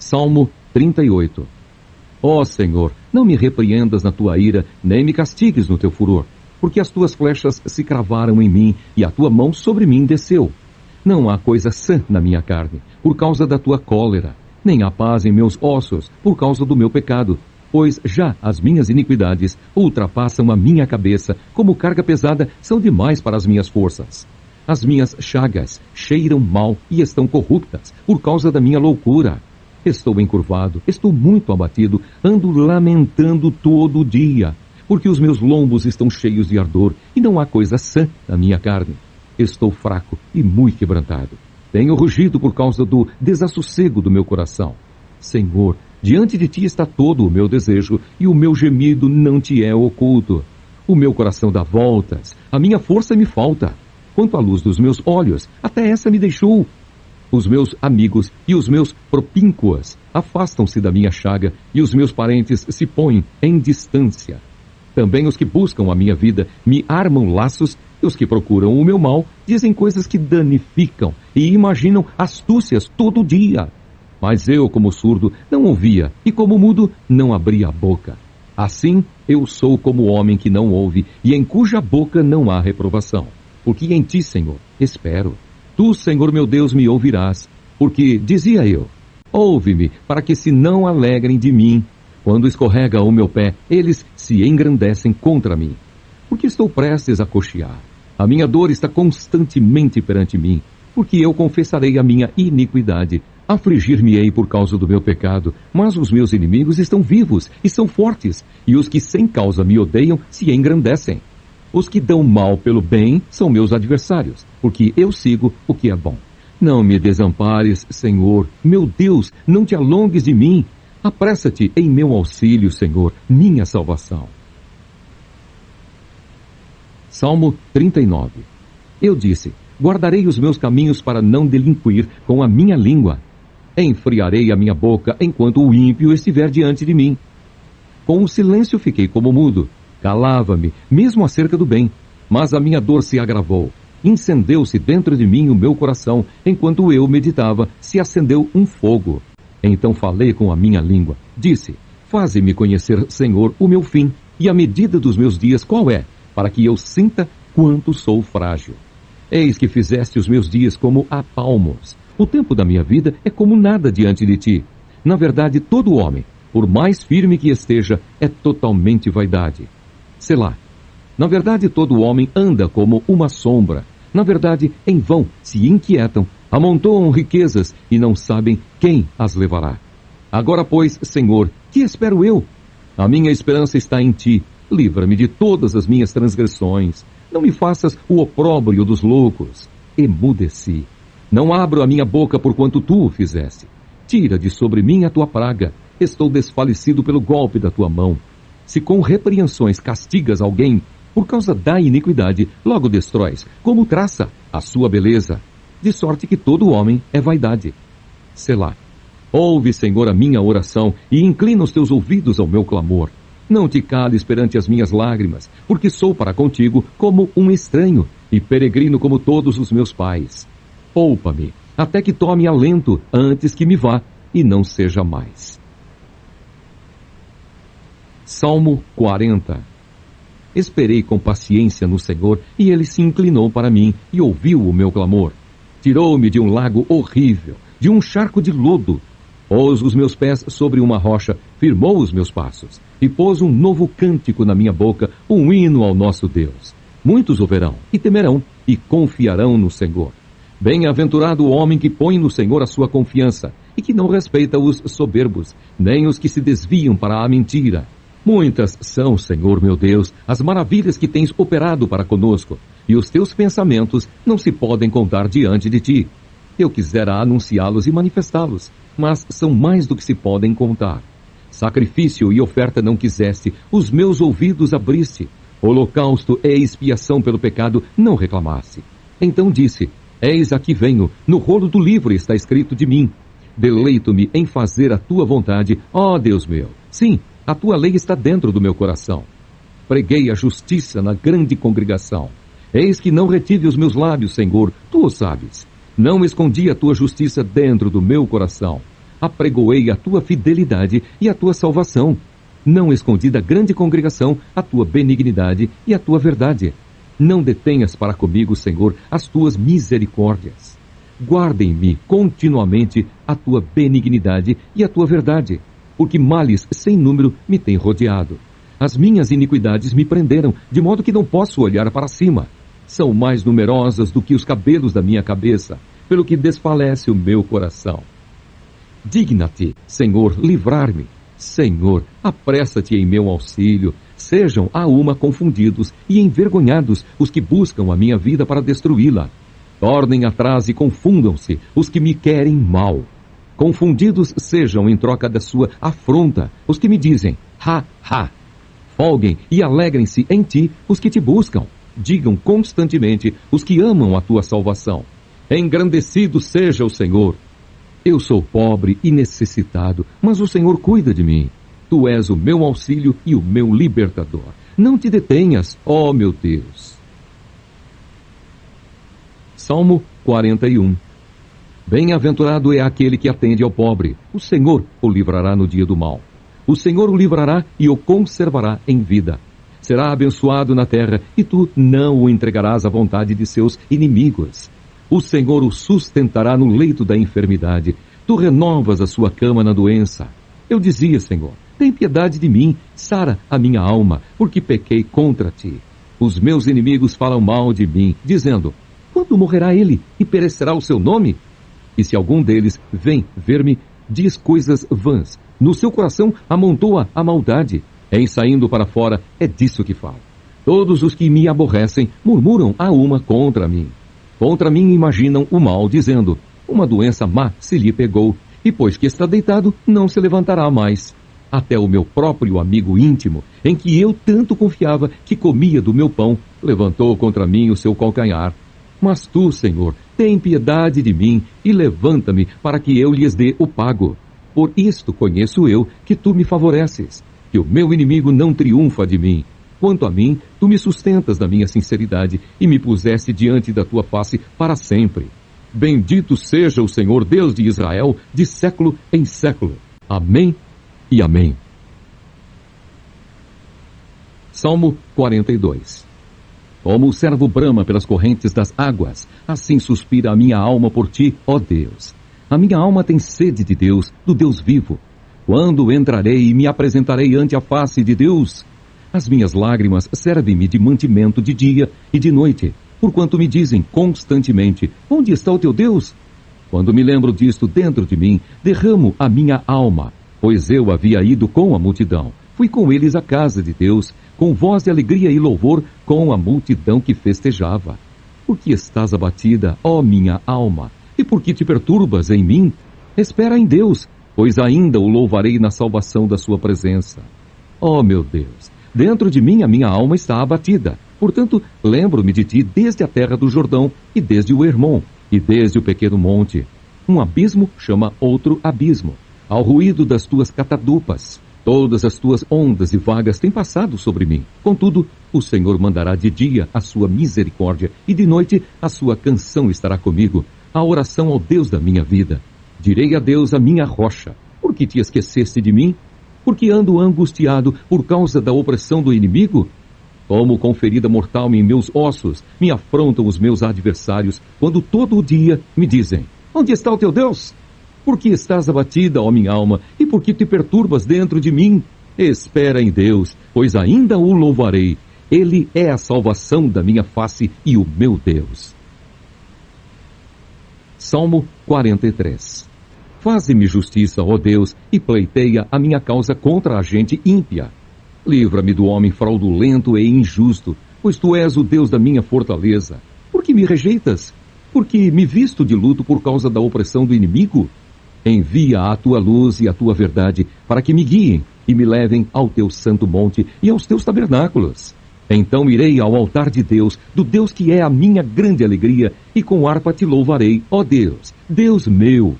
Salmo 38. Ó Senhor, não me repreendas na tua ira, nem me castigues no teu furor, porque as tuas flechas se cravaram em mim, e a tua mão sobre mim desceu. Não há coisa sã na minha carne, por causa da tua cólera, nem há paz em meus ossos, por causa do meu pecado, pois já as minhas iniquidades ultrapassam a minha cabeça, como carga pesada são demais para as minhas forças. As minhas chagas cheiram mal e estão corruptas, por causa da minha loucura. Estou encurvado, estou muito abatido, ando lamentando todo o dia, porque os meus lombos estão cheios de ardor, e não há coisa sã na minha carne. Estou fraco e muito quebrantado. Tenho rugido por causa do desassossego do meu coração. Senhor, diante de ti está todo o meu desejo, e o meu gemido não te é oculto. O meu coração dá voltas, a minha força me falta. Quanto à luz dos meus olhos, até essa me deixou. Os meus amigos e os meus propínquos afastam-se da minha chaga, e os meus parentes se põem em distância. Também os que buscam a minha vida me armam laços, e os que procuram o meu mal dizem coisas que danificam e imaginam astúcias todo dia. Mas eu, como surdo, não ouvia, e como mudo, não abria a boca. Assim, eu sou como o homem que não ouve, e em cuja boca não há reprovação. Porque em ti, Senhor, espero. Tu, Senhor meu Deus, me ouvirás. Porque, dizia eu, ouve-me, para que se não alegrem de mim. Quando escorrega o meu pé, eles se engrandecem contra mim. Porque estou prestes a coxear. A minha dor está constantemente perante mim, porque eu confessarei a minha iniquidade. Afligir-me-ei por causa do meu pecado, mas os meus inimigos estão vivos e são fortes, e os que sem causa me odeiam se engrandecem. Os que dão mal pelo bem são meus adversários, porque eu sigo o que é bom. Não me desampares, Senhor, meu Deus, não te alongues de mim. Apressa-te em meu auxílio, Senhor, minha salvação. Salmo 39. Eu disse, guardarei os meus caminhos para não delinquir com a minha língua. Enfriarei a minha boca enquanto o ímpio estiver diante de mim. Com o silêncio fiquei como mudo. Calava-me, mesmo acerca do bem. Mas a minha dor se agravou. Incendeu-se dentro de mim o meu coração. Enquanto eu meditava, se acendeu um fogo. Então falei com a minha língua. Disse, faze-me conhecer, Senhor, o meu fim, e a medida dos meus dias qual é, para que eu sinta quanto sou frágil. Eis que fizeste os meus dias como a palmos. O tempo da minha vida é como nada diante de ti. Na verdade, todo homem, por mais firme que esteja, é totalmente vaidade. Selá. Na verdade, todo homem anda como uma sombra. Na verdade, em vão se inquietam, amontoam riquezas e não sabem quem as levará. Agora, pois, Senhor, que espero eu? A minha esperança está em ti. Livra-me de todas as minhas transgressões. Não me faças o opróbrio dos loucos. Emudeci. Não abro a minha boca porquanto tu o fizeste. Tira de sobre mim a tua praga. Estou desfalecido pelo golpe da tua mão. Se com repreensões castigas alguém, por causa da iniquidade, logo destróis, como traça, a sua beleza. De sorte que todo homem é vaidade. Selá. Ouve, Senhor, a minha oração e inclina os teus ouvidos ao meu clamor. Não te cales perante as minhas lágrimas, porque sou para contigo como um estranho e peregrino como todos os meus pais. Poupa-me, até que tome alento antes que me vá e não seja mais. Salmo 40. Esperei com paciência no Senhor, e ele se inclinou para mim e ouviu o meu clamor. Tirou-me de um lago horrível, de um charco de lodo. Pôs os meus pés sobre uma rocha, firmou os meus passos, e pôs um novo cântico na minha boca, um hino ao nosso Deus. Muitos o verão, e temerão, e confiarão no Senhor. Bem-aventurado o homem que põe no Senhor a sua confiança, e que não respeita os soberbos, nem os que se desviam para a mentira. Muitas são, Senhor meu Deus, as maravilhas que tens operado para conosco, e os teus pensamentos não se podem contar diante de ti. Eu quisera anunciá-los e manifestá-los, mas são mais do que se podem contar. Sacrifício e oferta não quiseste, os meus ouvidos abriste. Holocausto e expiação pelo pecado não reclamaste. Então disse, eis aqui venho, no rolo do livro está escrito de mim. Deleito-me em fazer a tua vontade, ó Deus meu. Sim, a tua lei está dentro do meu coração. Preguei a justiça na grande congregação. Eis que não retive os meus lábios, Senhor, tu o sabes. Não escondi a tua justiça dentro do meu coração. apregoei a tua fidelidade e a tua salvação. Não escondi da grande congregação a tua benignidade e a tua verdade. Não detenhas para comigo, Senhor, as tuas misericórdias. Guarda em mim continuamente a tua benignidade e a tua verdade, porque males sem número me têm rodeado. As minhas iniquidades me prenderam, de modo que não posso olhar para cima. São mais numerosas do que os cabelos da minha cabeça, pelo que desfalece o meu coração. Digna-te, Senhor, livrar-me. Senhor, apressa-te em meu auxílio. Sejam a uma confundidos e envergonhados os que buscam a minha vida para destruí-la. Tornem atrás e confundam-se os que me querem mal. Confundidos sejam em troca da sua afronta os que me dizem, ha, ha. Folguem e alegrem-se em ti os que te buscam. Digam constantemente os que amam a tua salvação. Engrandecido seja o Senhor. Eu sou pobre e necessitado, mas o Senhor cuida de mim. Tu és o meu auxílio e o meu libertador. Não te detenhas, ó meu Deus. Salmo 41. Bem-aventurado é aquele que atende ao pobre. O Senhor o livrará no dia do mal. O Senhor o livrará e o conservará em vida. Será abençoado na terra e tu não o entregarás à vontade de seus inimigos. O Senhor o sustentará no leito da enfermidade. Tu renovas a sua cama na doença. Eu dizia, Senhor, tem piedade de mim, sara a minha alma, porque pequei contra ti. Os meus inimigos falam mal de mim, dizendo, quando morrerá ele e perecerá o seu nome? E se algum deles vem ver-me, diz coisas vãs. No seu coração amontoa a maldade. Em saindo para fora, é disso que falo. Todos os que me aborrecem murmuram a uma contra mim. Contra mim imaginam o mal, dizendo, uma doença má se lhe pegou, e pois que está deitado, não se levantará mais. Até o meu próprio amigo íntimo, em que eu tanto confiava que comia do meu pão, levantou contra mim o seu calcanhar. Mas tu, Senhor, tem piedade de mim e levanta-me para que eu lhes dê o pago. Por isto conheço eu que tu me favoreces, que o meu inimigo não triunfa de mim. Quanto a mim, tu me sustentas da minha sinceridade e me puseste diante da tua face para sempre. Bendito seja o Senhor Deus de Israel, de século em século. Amém e amém. Salmo 42. Como o servo brama pelas correntes das águas, assim suspira a minha alma por ti, ó Deus. A minha alma tem sede de Deus, do Deus vivo. Quando entrarei e me apresentarei ante a face de Deus? As minhas lágrimas servem-me de mantimento de dia e de noite, porquanto me dizem constantemente, onde está o teu Deus? Quando me lembro disto dentro de mim, derramo a minha alma, pois eu havia ido com a multidão. Fui com eles à casa de Deus, com voz de alegria e louvor, com a multidão que festejava. Por que estás abatida, ó minha alma? E por que te perturbas em mim? Espera em Deus, pois ainda o louvarei na salvação da sua presença. Ó meu Deus, dentro de mim a minha alma está abatida. Portanto, lembro-me de ti desde a terra do Jordão, e desde o Hermon, e desde o pequeno monte. Um abismo chama outro abismo, ao ruído das tuas catadupas. Todas as tuas ondas e vagas têm passado sobre mim. Contudo, o Senhor mandará de dia a sua misericórdia, e de noite a sua canção estará comigo, a oração ao Deus da minha vida. Direi a Deus a minha rocha, por que te esqueceste de mim? Porque ando angustiado por causa da opressão do inimigo? Como com ferida mortal em meus ossos, me afrontam os meus adversários, quando todo o dia me dizem, onde está o teu Deus? Por que estás abatida, ó minha alma, e por que te perturbas dentro de mim? Espera em Deus, pois ainda o louvarei. Ele é a salvação da minha face e o meu Deus. Salmo 43. Faze-me justiça, ó Deus, e pleiteia a minha causa contra a gente ímpia. Livra-me do homem fraudulento e injusto, pois tu és o Deus da minha fortaleza. Por que me rejeitas? Porque me visto de luto por causa da opressão do inimigo? Envia a tua luz e a tua verdade, para que me guiem e me levem ao teu santo monte e aos teus tabernáculos. Então irei ao altar de Deus, do Deus que é a minha grande alegria, e com harpa te louvarei, ó Deus, Deus meu.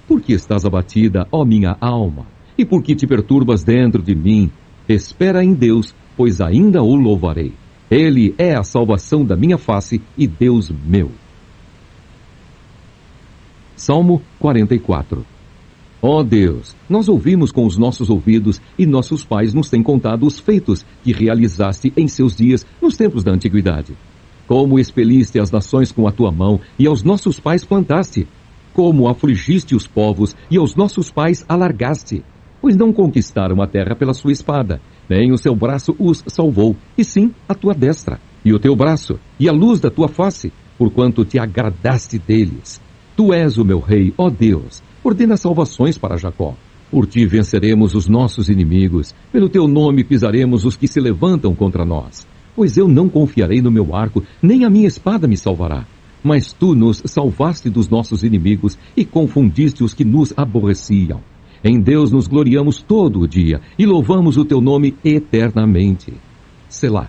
Por que estás abatida, ó minha alma? E por que te perturbas dentro de mim? Espera em Deus, pois ainda o louvarei. Ele é a salvação da minha face e Deus meu. Salmo 44. Ó Deus, nós ouvimos com os nossos ouvidos e nossos pais nos têm contado os feitos que realizaste em seus dias nos tempos da antiguidade. Como expeliste as nações com a tua mão e aos nossos pais plantaste. Como afligiste os povos e aos nossos pais alargaste. Pois não conquistaram a terra pela sua espada, nem o seu braço os salvou, e sim a tua destra, e o teu braço, e a luz da tua face, porquanto te agradaste deles. Tu és o meu rei, ó Deus, ordena salvações para Jacó. Por ti venceremos os nossos inimigos, pelo teu nome pisaremos os que se levantam contra nós. Pois eu não confiarei no meu arco, nem a minha espada me salvará. Mas tu nos salvaste dos nossos inimigos e confundiste os que nos aborreciam. Em Deus nos gloriamos todo o dia e louvamos o teu nome eternamente. Selá.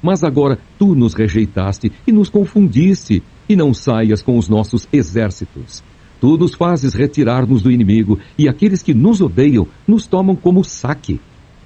Mas agora tu nos rejeitaste e nos confundiste, e não saias com os nossos exércitos. Tu nos fazes retirar-nos do inimigo, e aqueles que nos odeiam nos tomam como saque.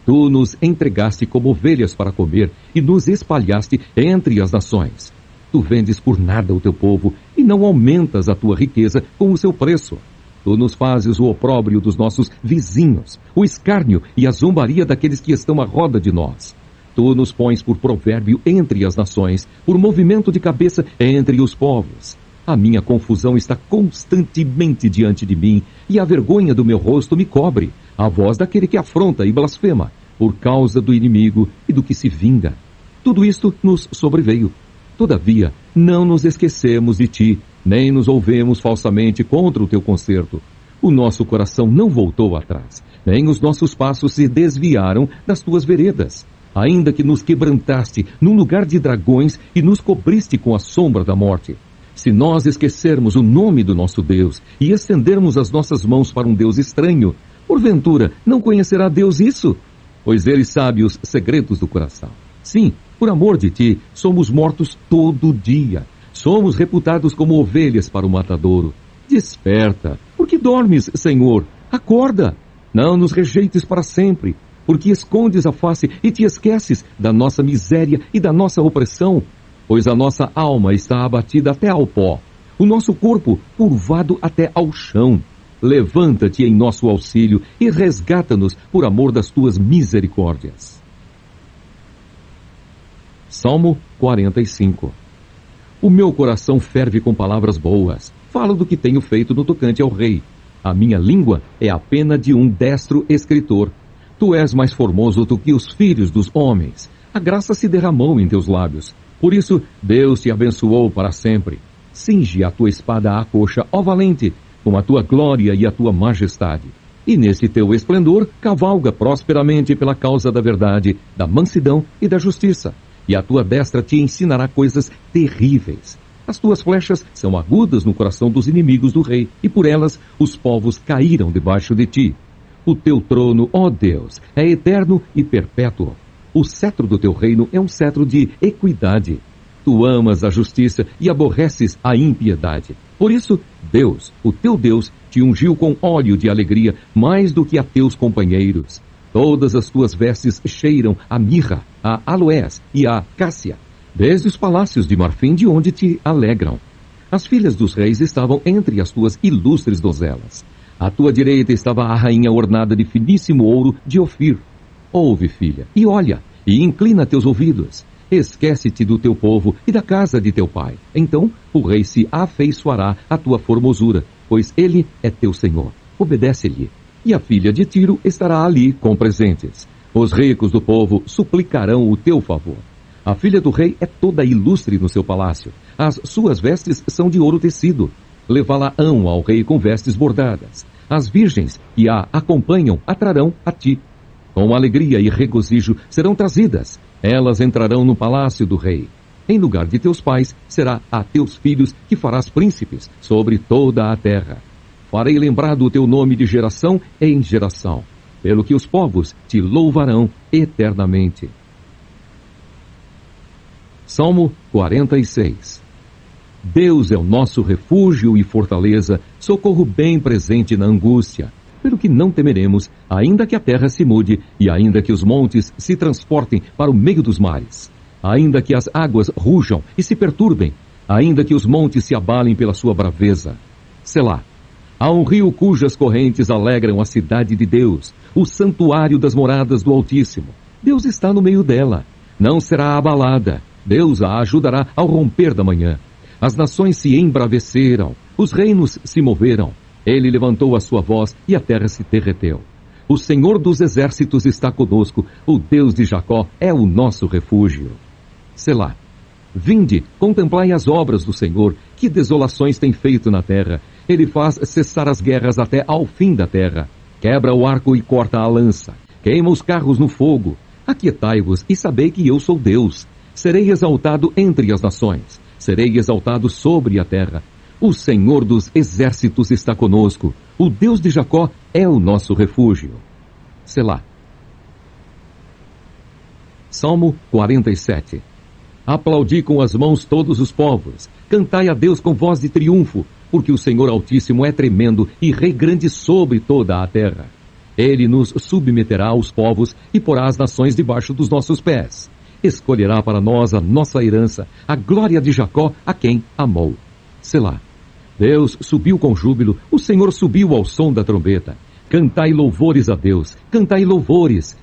Tu nos entregaste como ovelhas para comer, e nos espalhaste entre as nações. Tu vendes por nada o teu povo, e não aumentas a tua riqueza com o seu preço. Tu nos fazes o opróbrio dos nossos vizinhos, o escárnio e a zombaria daqueles que estão à roda de nós. Tu nos pões por provérbio entre as nações, por movimento de cabeça entre os povos. A minha confusão está constantemente diante de mim, e a vergonha do meu rosto me cobre, a voz daquele que afronta e blasfema, por causa do inimigo e do que se vinga. Tudo isto nos sobreveio. Todavia, não nos esquecemos de ti, nem nos ouvemos falsamente contra o teu conserto. O nosso coração não voltou atrás, nem os nossos passos se desviaram das tuas veredas. Ainda que nos quebrantaste num lugar de dragões e nos cobriste com a sombra da morte. Se nós esquecermos o nome do nosso Deus e estendermos as nossas mãos para um Deus estranho, porventura não conhecerá Deus isso? Pois ele sabe os segredos do coração. Sim, por amor de ti, somos mortos todo dia. Somos reputados como ovelhas para o matadouro. Desperta, porque dormes, Senhor. Acorda, não nos rejeites para sempre. Porque escondes a face e te esqueces da nossa miséria e da nossa opressão, pois a nossa alma está abatida até ao pó, o nosso corpo curvado até ao chão. Levanta-te em nosso auxílio e resgata-nos por amor das tuas misericórdias. Salmo 45. O meu coração ferve com palavras boas, falo do que tenho feito no tocante ao rei. A minha língua é a pena de um destro escritor. Tu és mais formoso do que os filhos dos homens. A graça se derramou em teus lábios. Por isso, Deus te abençoou para sempre. Cinge a tua espada à coxa, ó valente, com a tua glória e a tua majestade. E nesse teu esplendor, cavalga prosperamente pela causa da verdade, da mansidão e da justiça. E a tua destra te ensinará coisas terríveis. As tuas flechas são agudas no coração dos inimigos do rei, e por elas os povos caíram debaixo de ti. O teu trono, ó Deus, é eterno e perpétuo. O cetro do teu reino é um cetro de equidade. Tu amas a justiça e aborreces a impiedade. Por isso, Deus, o teu Deus, te ungiu com óleo de alegria mais do que a teus companheiros. Todas as tuas vestes cheiram a mirra, a aloés e a cássia, desde os palácios de marfim de onde te alegram. As filhas dos reis estavam entre as tuas ilustres donzelas. À tua direita estava a rainha ornada de finíssimo ouro de Ofir. Ouve, filha, e olha, e inclina teus ouvidos. Esquece-te do teu povo e da casa de teu pai. Então o rei se afeiçoará à tua formosura, pois ele é teu senhor. Obedece-lhe. E a filha de Tiro estará ali com presentes. Os ricos do povo suplicarão o teu favor. A filha do rei é toda ilustre no seu palácio. As suas vestes são de ouro tecido. Levá-la-ão ao rei com vestes bordadas. As virgens que a acompanham atrarão a ti. Com alegria e regozijo serão trazidas. Elas entrarão no palácio do rei. Em lugar de teus pais, será a teus filhos que farás príncipes sobre toda a terra. Farei lembrado o teu nome de geração em geração, pelo que os povos te louvarão eternamente. Salmo 46. Deus é o nosso refúgio e fortaleza, socorro bem presente na angústia. Pelo que não temeremos, ainda que a terra se mude, e ainda que os montes se transportem para o meio dos mares. Ainda que as águas rujam e se perturbem, ainda que os montes se abalem pela sua braveza. Selá. Há um rio cujas correntes alegram a cidade de Deus, o santuário das moradas do Altíssimo. Deus está no meio dela. Não será abalada. Deus a ajudará ao romper da manhã. As nações se embraveceram, os reinos se moveram. Ele levantou a sua voz e a terra se derreteu. O Senhor dos exércitos está conosco, o Deus de Jacó é o nosso refúgio. Selá. Vinde, contemplai as obras do Senhor, que desolações tem feito na terra. Ele faz cessar as guerras até ao fim da terra. Quebra o arco e corta a lança. Queima os carros no fogo. Aquietai-vos e sabei que eu sou Deus. Serei exaltado entre as nações. Serei exaltado sobre a terra. O Senhor dos exércitos está conosco. O Deus de Jacó é o nosso refúgio. Selá. Salmo 47. Aplaudi com as mãos todos os povos. Cantai a Deus com voz de triunfo, porque o Senhor Altíssimo é tremendo e Rei grande sobre toda a terra. Ele nos submeterá aos povos e porá as nações debaixo dos nossos pés. Escolherá para nós a nossa herança, a glória de Jacó, a quem amou. Selá. Deus subiu com júbilo, o Senhor subiu ao som da trombeta. Cantai louvores a Deus, cantai louvores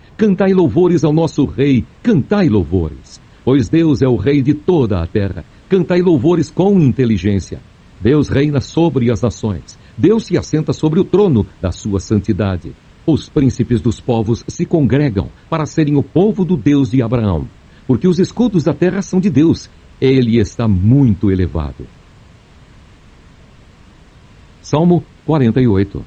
ao nosso Rei, cantai louvores. Pois Deus é o Rei de toda a terra, cantai louvores com inteligência. Deus reina sobre as nações, Deus se assenta sobre o trono da sua santidade. Os príncipes dos povos se congregam para serem o povo do Deus de Abraão, porque os escudos da terra são de Deus, ele está muito elevado. Salmo 48.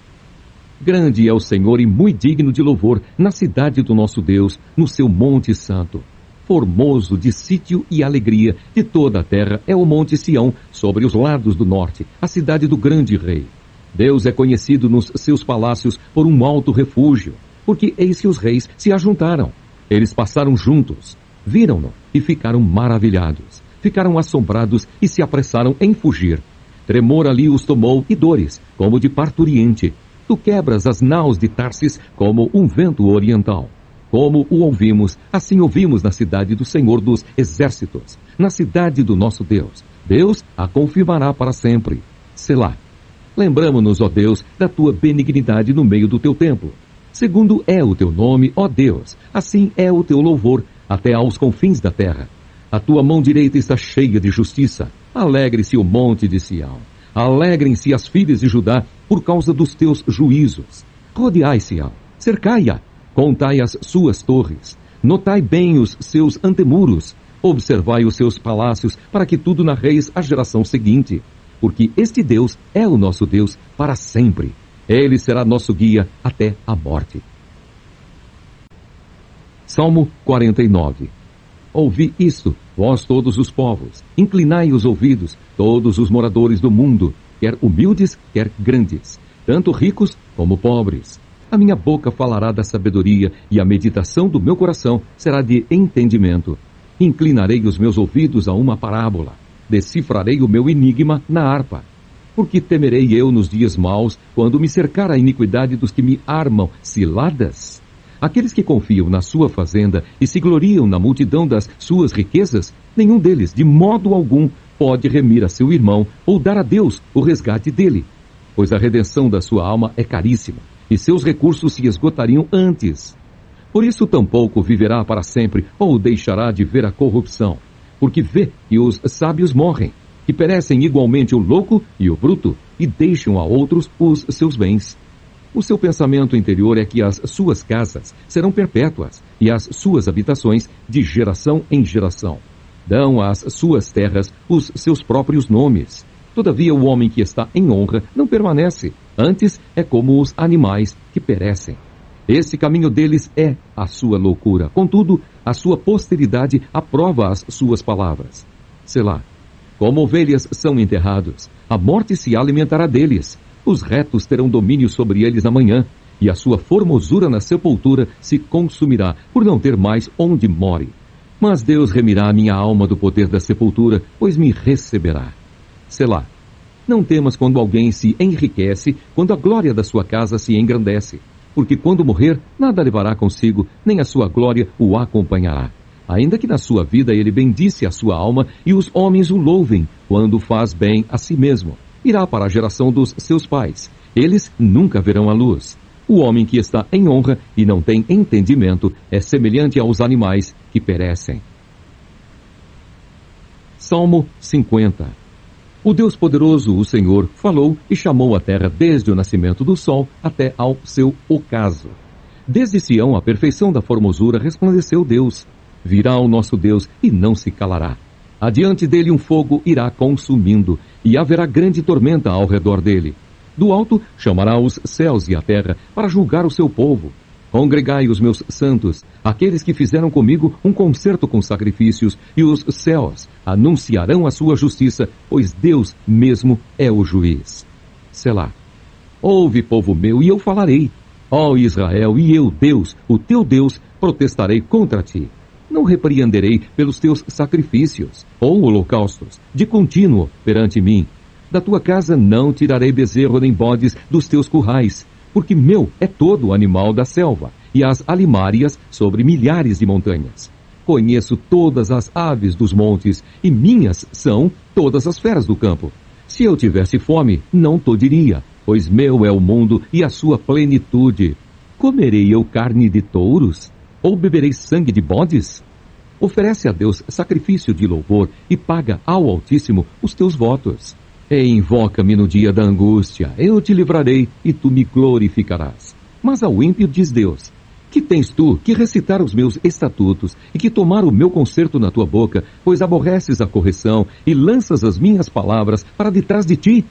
Grande é o Senhor e muito digno de louvor na cidade do nosso Deus, no seu monte santo. Formoso de sítio e alegria de toda a terra é o monte Sião, sobre os lados do norte, a cidade do grande rei. Deus é conhecido nos seus palácios por um alto refúgio, porque eis que os reis se ajuntaram. Eles passaram juntos, viram-no e ficaram maravilhados. Ficaram assombrados e se apressaram em fugir. Tremor ali os tomou e dores, como de parturiente. Tu quebras as naus de Tarsis como um vento oriental. Como o ouvimos, assim ouvimos na cidade do Senhor dos exércitos, na cidade do nosso Deus. Deus a confirmará para sempre. Selá. Lembramo-nos, ó Deus, da tua benignidade no meio do teu templo. Segundo é o teu nome, ó Deus, assim é o teu louvor, até aos confins da terra. A tua mão direita está cheia de justiça. Alegre-se o monte de Sião. Alegrem-se as filhas de Judá por causa dos teus juízos. Rodeai Sião, cercai-a, contai as suas torres. Notai bem os seus antemuros. Observai os seus palácios, para que tudo narreis à geração seguinte. Porque este Deus é o nosso Deus para sempre. Ele será nosso guia até a morte. Salmo 49. Ouvi isto, vós todos os povos, inclinai os ouvidos, todos os moradores do mundo, quer humildes, quer grandes, tanto ricos como pobres. A minha boca falará da sabedoria, e a meditação do meu coração será de entendimento. Inclinarei os meus ouvidos a uma parábola, decifrarei o meu enigma na harpa. Porque temerei eu nos dias maus, quando me cercar a iniquidade dos que me armam ciladas? Aqueles que confiam na sua fazenda e se gloriam na multidão das suas riquezas, nenhum deles, de modo algum, pode remir a seu irmão ou dar a Deus o resgate dele. Pois a redenção da sua alma é caríssima, e seus recursos se esgotariam antes. Por isso tampouco viverá para sempre, ou deixará de ver a corrupção. Porque vê que os sábios morrem, que perecem igualmente o louco e o bruto, e deixam a outros os seus bens. O seu pensamento interior é que as suas casas serão perpétuas e as suas habitações de geração em geração. Dão às suas terras os seus próprios nomes. Todavia o homem que está em honra não permanece, antes é como os animais que perecem. Esse caminho deles é a sua loucura, contudo, a sua posteridade aprova as suas palavras. Selá. Como ovelhas são enterrados, a morte se alimentará deles. Os retos terão domínio sobre eles na manhã, e a sua formosura na sepultura se consumirá, por não ter mais onde more. Mas Deus remirá a minha alma do poder da sepultura, pois me receberá. Selá. Não temas quando alguém se enriquece, quando a glória da sua casa se engrandece. Porque quando morrer, nada levará consigo, nem a sua glória o acompanhará. Ainda que na sua vida ele bendisse a sua alma, e os homens o louvem, quando faz bem a si mesmo. Irá para a geração dos seus pais, Eles nunca verão a luz. O homem que está em honra e não tem entendimento é semelhante aos animais que perecem. Salmo 50. O Deus poderoso, o Senhor, falou e chamou a terra desde o nascimento do sol até ao seu ocaso. Desde Sião, a perfeição da formosura, resplandeceu Deus. Virá o nosso Deus e não se calará. Adiante dele um fogo irá consumindo, e haverá grande tormenta ao redor dele. Do alto chamará os céus e a terra para julgar o seu povo. Congregai os meus santos, aqueles que fizeram comigo um concerto com sacrifícios, e os céus anunciarão a sua justiça, pois Deus mesmo é o juiz. Selá. Ouve, povo meu, e eu falarei. Ó Israel, e eu, Deus, o teu Deus, protestarei contra ti. Não repreenderei pelos teus sacrifícios, ou holocaustos, de contínuo perante mim. Da tua casa não tirarei bezerro nem bodes dos teus currais, porque meu é todo o animal da selva, e as alimárias sobre milhares de montanhas. Conheço todas as aves dos montes, e minhas são todas as feras do campo. Se eu tivesse fome, não todiria, pois meu é o mundo e a sua plenitude. Comerei eu carne de touros? Ou beberei sangue de bodes? Oferece a Deus sacrifício de louvor e paga ao Altíssimo os teus votos. E invoca-me no dia da angústia, eu te livrarei e tu me glorificarás. Mas ao ímpio diz Deus: que tens tu que recitar os meus estatutos e que tomar o meu concerto na tua boca, pois aborreces a correção e lanças as minhas palavras para detrás de ti?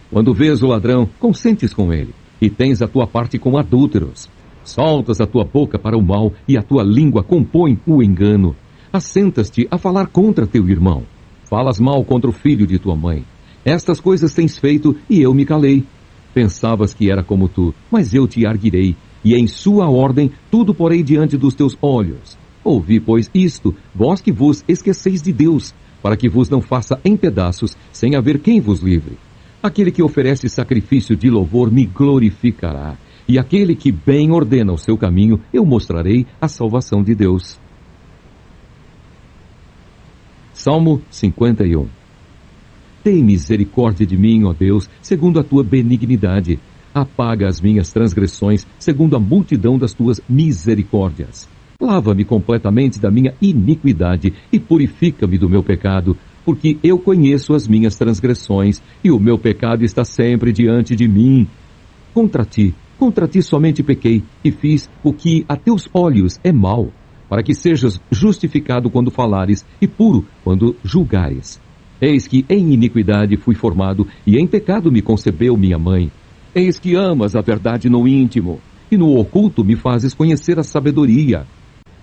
Quando vês o ladrão, consentes com ele, e tens a tua parte com adúlteros. Soltas a tua boca para o mal e a tua língua compõe o engano. Assentas-te a falar contra teu irmão. Falas mal contra o filho de tua mãe. Estas coisas tens feito e eu me calei. Pensavas que era como tu, mas eu te arguirei, e em sua ordem tudo porei diante dos teus olhos. Ouvi, pois, isto, vós que vos esqueceis de Deus, para que vos não faça em pedaços, sem haver quem vos livre. Aquele que oferece sacrifício de louvor me glorificará, e aquele que bem ordena o seu caminho, eu mostrarei a salvação de Deus. Salmo 51. Tem misericórdia de mim, ó Deus, segundo a tua benignidade. Apaga as minhas transgressões, segundo a multidão das tuas misericórdias. Lava-me completamente da minha iniquidade e purifica-me do meu pecado, porque eu conheço as minhas transgressões e o meu pecado está sempre diante de mim. Contra ti somente pequei e fiz o que a teus olhos é mal, para que sejas justificado quando falares e puro quando julgares. Eis que em iniquidade fui formado, e em pecado me concebeu minha mãe. Eis que amas a verdade no íntimo, e no oculto me fazes conhecer a sabedoria.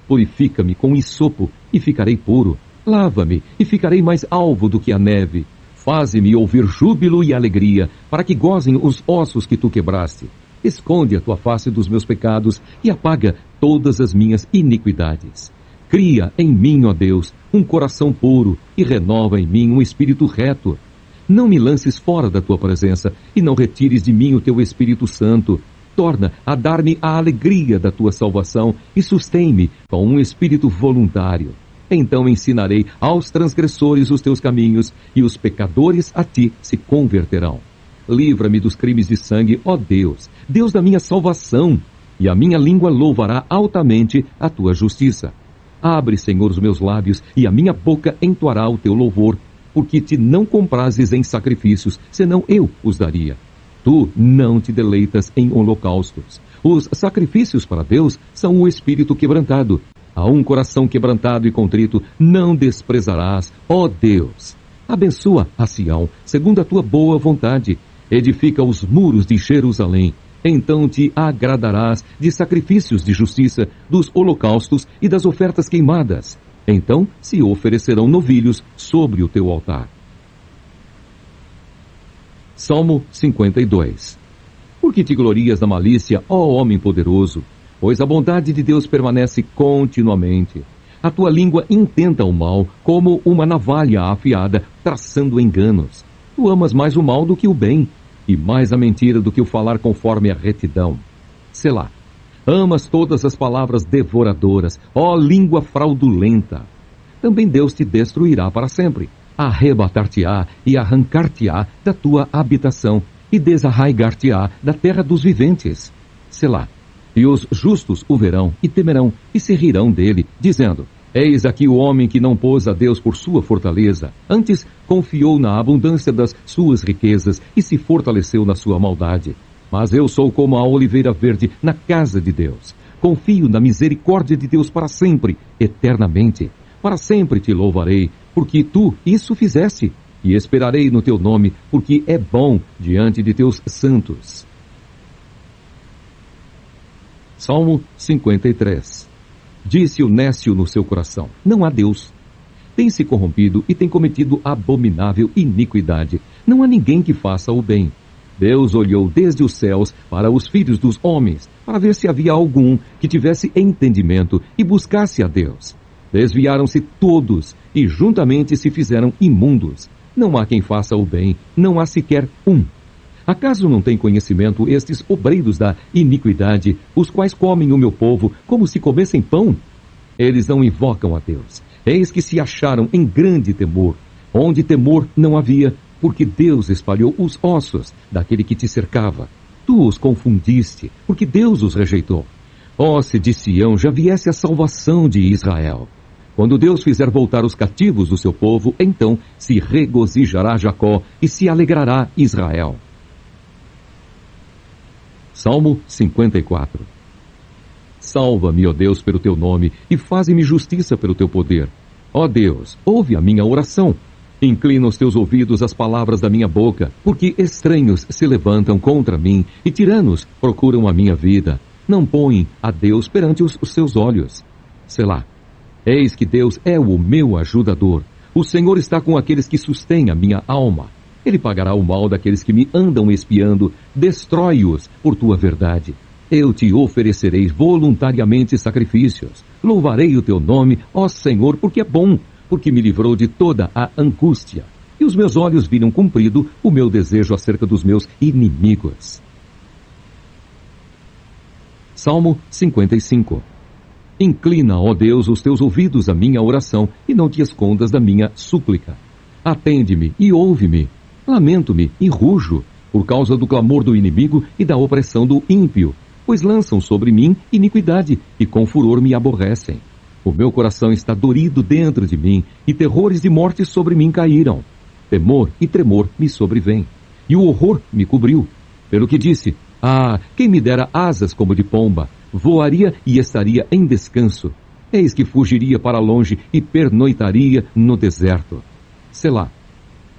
Purifica-me com hisopo, e ficarei puro. Lava-me, e ficarei mais alvo do que a neve. Faze-me ouvir júbilo e alegria, para que gozem os ossos que tu quebraste. Esconde a tua face dos meus pecados, e apaga todas as minhas iniquidades. Cria em mim, ó Deus, um coração puro e renova em mim um espírito reto. Não me lances fora da tua presença e não retires de mim o teu Espírito Santo. Torna a dar-me a alegria da tua salvação e sustém-me com um espírito voluntário. Então ensinarei aos transgressores os teus caminhos e os pecadores a ti se converterão. Livra-me dos crimes de sangue, ó Deus, Deus da minha salvação, e a minha língua louvará altamente a tua justiça. Abre, Senhor, os meus lábios, e a minha boca entoará o teu louvor, porque te não comprases em sacrifícios, senão eu os daria. Tu não te deleitas em holocaustos. Os sacrifícios para Deus são o espírito quebrantado. A um coração quebrantado e contrito não desprezarás, ó Deus. Abençoa a Sião, segundo a tua boa vontade. Edifica os muros de Jerusalém. Então te agradarás de sacrifícios de justiça, dos holocaustos e das ofertas queimadas. Então se oferecerão novilhos sobre o teu altar. Salmo 52. Por que te glorias da malícia, ó homem poderoso? Pois a bondade de Deus permanece continuamente. A tua língua intenta o mal, como uma navalha afiada, traçando enganos. Tu amas mais o mal do que o bem, e mais a mentira do que o falar conforme a retidão. Selá. Amas todas as palavras devoradoras, ó língua fraudulenta. Também Deus te destruirá para sempre. Arrebatar-te-á e arrancar-te-á da tua habitação, e desarraigar-te-á da terra dos viventes. Selá. E os justos o verão e temerão e se rirão dele, dizendo: Eis aqui o homem que não pôs a Deus por sua fortaleza, antes confiou na abundância das suas riquezas e se fortaleceu na sua maldade. Mas eu sou como a oliveira verde na casa de Deus. Confio na misericórdia de Deus para sempre, eternamente. Para sempre te louvarei, porque tu isso fizeste, e esperarei no teu nome, porque é bom diante de teus santos. Salmo 53. Disse o nécio no seu coração: não há Deus. Tem se corrompido e tem cometido abominável iniquidade. Não há ninguém que faça o bem. Deus olhou desde os céus para os filhos dos homens, para ver se havia algum que tivesse entendimento e buscasse a Deus. Desviaram-se todos e juntamente se fizeram imundos. Não há quem faça o bem, não há sequer um. Acaso não têm conhecimento estes obreiros da iniquidade, os quais comem o meu povo como se comessem pão? Eles não invocam a Deus. Eis que se acharam em grande temor, onde temor não havia, porque Deus espalhou os ossos daquele que te cercava. Tu os confundiste, porque Deus os rejeitou. Ó, se de Sião já viesse a salvação de Israel! Quando Deus fizer voltar os cativos do seu povo, então se regozijará Jacó e se alegrará Israel. Salmo 54. Salva-me, ó Deus, pelo teu nome, e faze-me justiça pelo teu poder. Ó Deus, ouve a minha oração. Inclina os teus ouvidos às palavras da minha boca, porque estranhos se levantam contra mim, e tiranos procuram a minha vida. Não põem a Deus perante os seus olhos. Selá. Eis que Deus é o meu ajudador. O Senhor está com aqueles que sustêm a minha alma. Ele pagará o mal daqueles que me andam espiando. Destrói-os por tua verdade. Eu te oferecerei voluntariamente sacrifícios. Louvarei o teu nome, ó Senhor, porque é bom, porque me livrou de toda a angústia. E os meus olhos viram cumprido o meu desejo acerca dos meus inimigos. Salmo 55. Inclina, ó Deus, os teus ouvidos à minha oração e não te escondas da minha súplica. Atende-me e ouve-me. Lamento-me e rujo por causa do clamor do inimigo e da opressão do ímpio, pois lançam sobre mim iniquidade e com furor me aborrecem. O meu coração está dorido dentro de mim e terrores de morte sobre mim caíram. Temor e tremor me sobrevêm e o horror me cobriu. Pelo que disse: ah, quem me dera asas como de pomba, voaria e estaria em descanso. Eis que fugiria para longe e pernoitaria no deserto. Selá.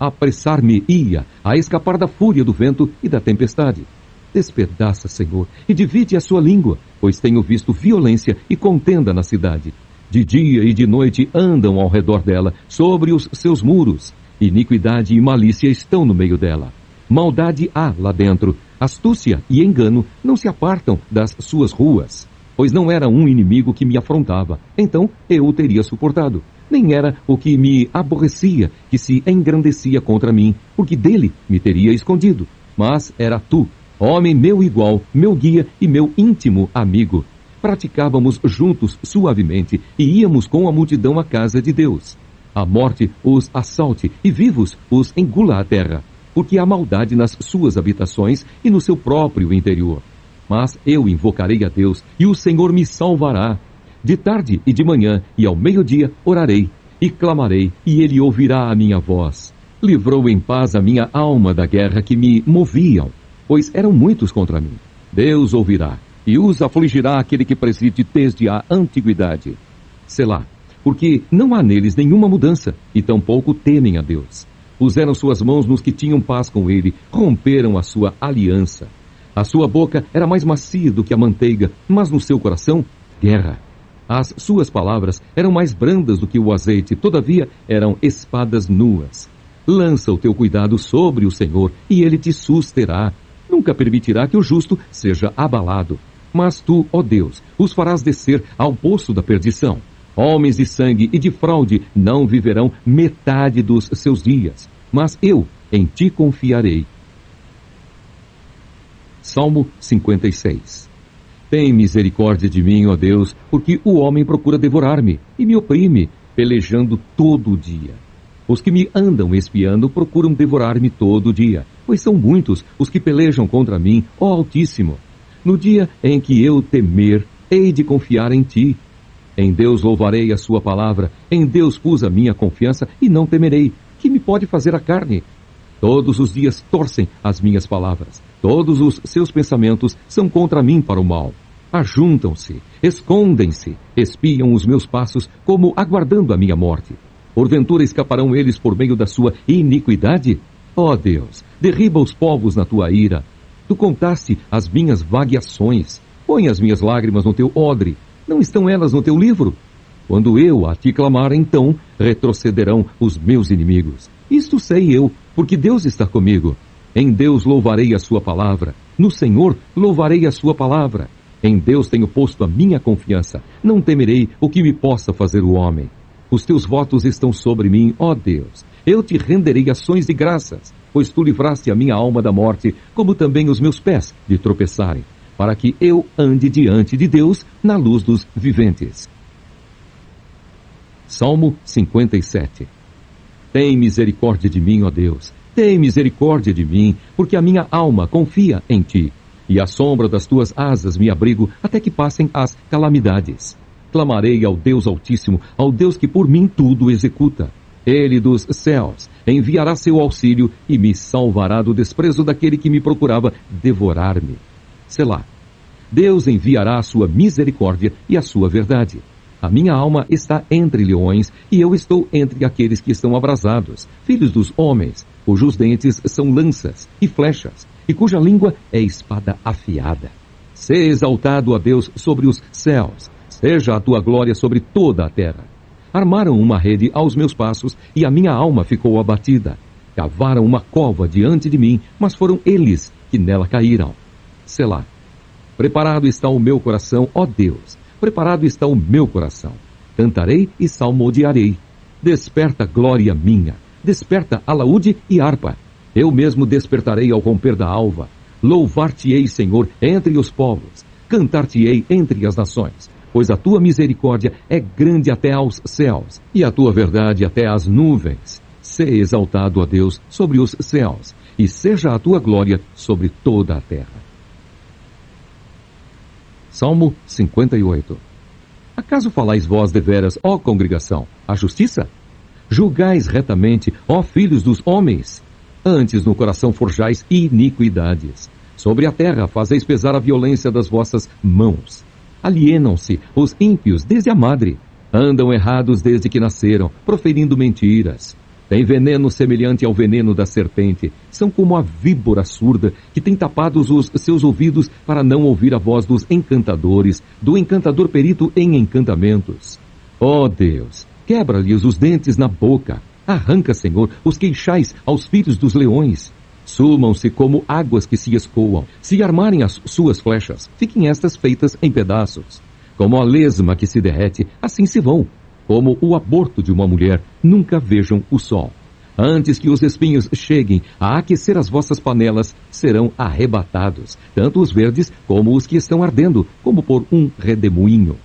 Apressar-me-ia a escapar da fúria do vento e da tempestade. Despedaça, Senhor, e divide a sua língua, pois tenho visto violência e contenda na cidade. De dia e de noite andam ao redor dela, sobre os seus muros. Iniquidade e malícia estão no meio dela. Maldade há lá dentro. Astúcia e engano não se apartam das suas ruas. Pois não era um inimigo que me afrontava, então eu o teria suportado. Nem era o que me aborrecia, que se engrandecia contra mim, porque dele me teria escondido. Mas era tu, homem meu igual, meu guia e meu íntimo amigo. Praticávamos juntos suavemente e íamos com a multidão à casa de Deus. A morte os assalte e vivos os engula a terra, porque há maldade nas suas habitações e no seu próprio interior. Mas eu invocarei a Deus e o Senhor me salvará. De tarde e de manhã e ao meio-dia orarei e clamarei, e ele ouvirá a minha voz. Livrou em paz a minha alma da guerra que me moviam, pois eram muitos contra mim. Deus ouvirá e os afligirá aquele que preside desde a antiguidade. Selá, porque não há neles nenhuma mudança, e tampouco temem a Deus. Puseram suas mãos nos que tinham paz com ele, romperam a sua aliança. A sua boca era mais macia do que a manteiga, mas no seu coração, guerra. As suas palavras eram mais brandas do que o azeite, todavia eram espadas nuas. Lança o teu cuidado sobre o Senhor, e ele te susterá. Nunca permitirá que o justo seja abalado. Mas tu, ó Deus, os farás descer ao poço da perdição. Homens de sangue e de fraude não viverão metade dos seus dias. Mas eu em ti confiarei. Salmo 56. Tem misericórdia de mim, ó Deus, porque o homem procura devorar-me e me oprime, pelejando todo o dia. Os que me andam espiando procuram devorar-me todo dia, pois são muitos os que pelejam contra mim, ó Altíssimo. No dia em que eu temer, hei de confiar em ti. Em Deus louvarei a sua palavra, em Deus pus a minha confiança e não temerei. Que me pode fazer a carne? Todos os dias torcem as minhas palavras, todos os seus pensamentos são contra mim para o mal. Ajuntam-se, escondem-se, espiam os meus passos como aguardando a minha morte. Porventura escaparão eles por meio da sua iniquidade? Ó Deus, derriba os povos na tua ira. Tu contaste as minhas vagueações. Põe as minhas lágrimas no teu odre. Não estão elas no teu livro? Quando eu a te clamar, então retrocederão os meus inimigos. Isto sei eu, porque Deus está comigo. Em Deus louvarei a sua palavra. No Senhor louvarei a sua palavra. Em Deus tenho posto a minha confiança. Não temerei o que me possa fazer o homem. Os teus votos estão sobre mim, ó Deus. Eu te renderei ações de graças, pois tu livraste a minha alma da morte, como também os meus pés de tropeçarem, para que eu ande diante de Deus na luz dos viventes. Salmo 57. Tem misericórdia de mim, ó Deus. Tem misericórdia de mim, porque a minha alma confia em ti. E à sombra das tuas asas me abrigo até que passem as calamidades. Clamarei ao Deus Altíssimo, ao Deus que por mim tudo executa. Ele dos céus enviará seu auxílio e me salvará do desprezo daquele que me procurava devorar-me. Selá. Deus enviará a sua misericórdia e a sua verdade. A minha alma está entre leões e eu estou entre aqueles que estão abrasados, filhos dos homens, cujos dentes são lanças e flechas, e cuja língua é espada afiada. Sê exaltado a Deus sobre os céus, seja a tua glória sobre toda a terra. Armaram uma rede aos meus passos e a minha alma ficou abatida. Cavaram uma cova diante de mim, mas foram eles que nela caíram. Selá. Preparado está o meu coração, ó Deus, preparado está o meu coração. Cantarei e salmodiarei. Desperta, glória minha, desperta alaúde e harpa. Eu mesmo despertarei ao romper da alva. Louvar-te-ei, Senhor, entre os povos. Cantar-te-ei entre as nações. Pois a tua misericórdia é grande até aos céus, e a tua verdade até às nuvens. Sê exaltado, ó Deus, sobre os céus, e seja a tua glória sobre toda a terra. Salmo 58. Acaso falais vós deveras, ó congregação, a justiça? Julgais retamente, ó filhos dos homens. Antes no coração forjais iniquidades. Sobre a terra fazeis pesar a violência das vossas mãos. Alienam-se os ímpios desde a madre. Andam errados desde que nasceram, proferindo mentiras. Têm veneno semelhante ao veneno da serpente. São como a víbora surda, que tem tapados os seus ouvidos para não ouvir a voz dos encantadores, do encantador perito em encantamentos. Ó Deus, quebra-lhes os dentes na boca. Arranca, Senhor, os queixais aos filhos dos leões. Sumam-se como águas que se escoam. Se armarem as suas flechas, fiquem estas feitas em pedaços. Como a lesma que se derrete, assim se vão. Como o aborto de uma mulher, nunca vejam o sol. Antes que os espinhos cheguem a aquecer as vossas panelas, serão arrebatados, tanto os verdes como os que estão ardendo, como por um redemoinho.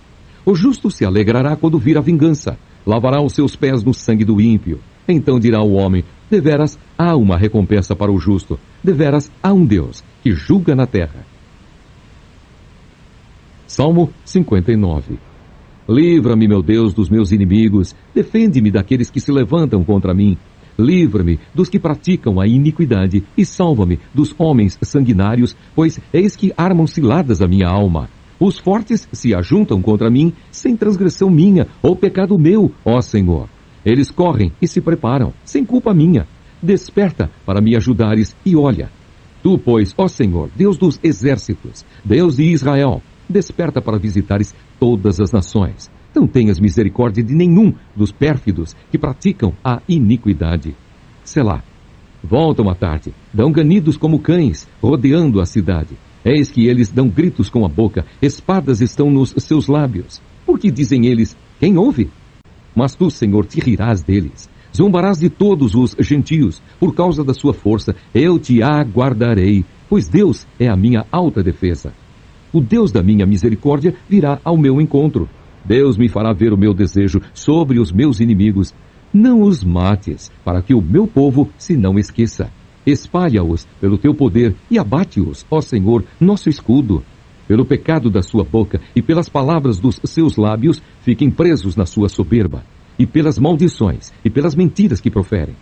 O justo se alegrará quando vir a vingança, lavará os seus pés no sangue do ímpio. Então dirá o homem, deveras há uma recompensa para o justo, deveras há um Deus que julga na terra. Salmo 59. Livra-me, meu Deus, dos meus inimigos, defende-me daqueles que se levantam contra mim. Livra-me dos que praticam a iniquidade e salva-me dos homens sanguinários, pois eis que armam ciladas a minha alma. Os fortes se ajuntam contra mim, sem transgressão minha ou pecado meu, ó Senhor. Eles correm e se preparam, sem culpa minha. Desperta para me ajudares e olha. Tu, pois, ó Senhor, Deus dos exércitos, Deus de Israel, desperta para visitares todas as nações. Não tenhas misericórdia de nenhum dos pérfidos que praticam a iniquidade. Selá. Voltam à tarde, dão ganidos como cães, rodeando a cidade. Eis que eles dão gritos com a boca, espadas estão nos seus lábios. Porque dizem eles, quem ouve? Mas tu, Senhor, te rirás deles. Zombarás de todos os gentios. Por causa da sua força, eu te aguardarei, pois Deus é a minha alta defesa. O Deus da minha misericórdia virá ao meu encontro. Deus me fará ver o meu desejo sobre os meus inimigos. Não os mates, para que o meu povo se não esqueça. Espalha-os pelo teu poder e abate-os, ó Senhor, nosso escudo. Pelo pecado da sua boca e pelas palavras dos seus lábios, fiquem presos na sua soberba, e pelas maldições e pelas mentiras que proferem.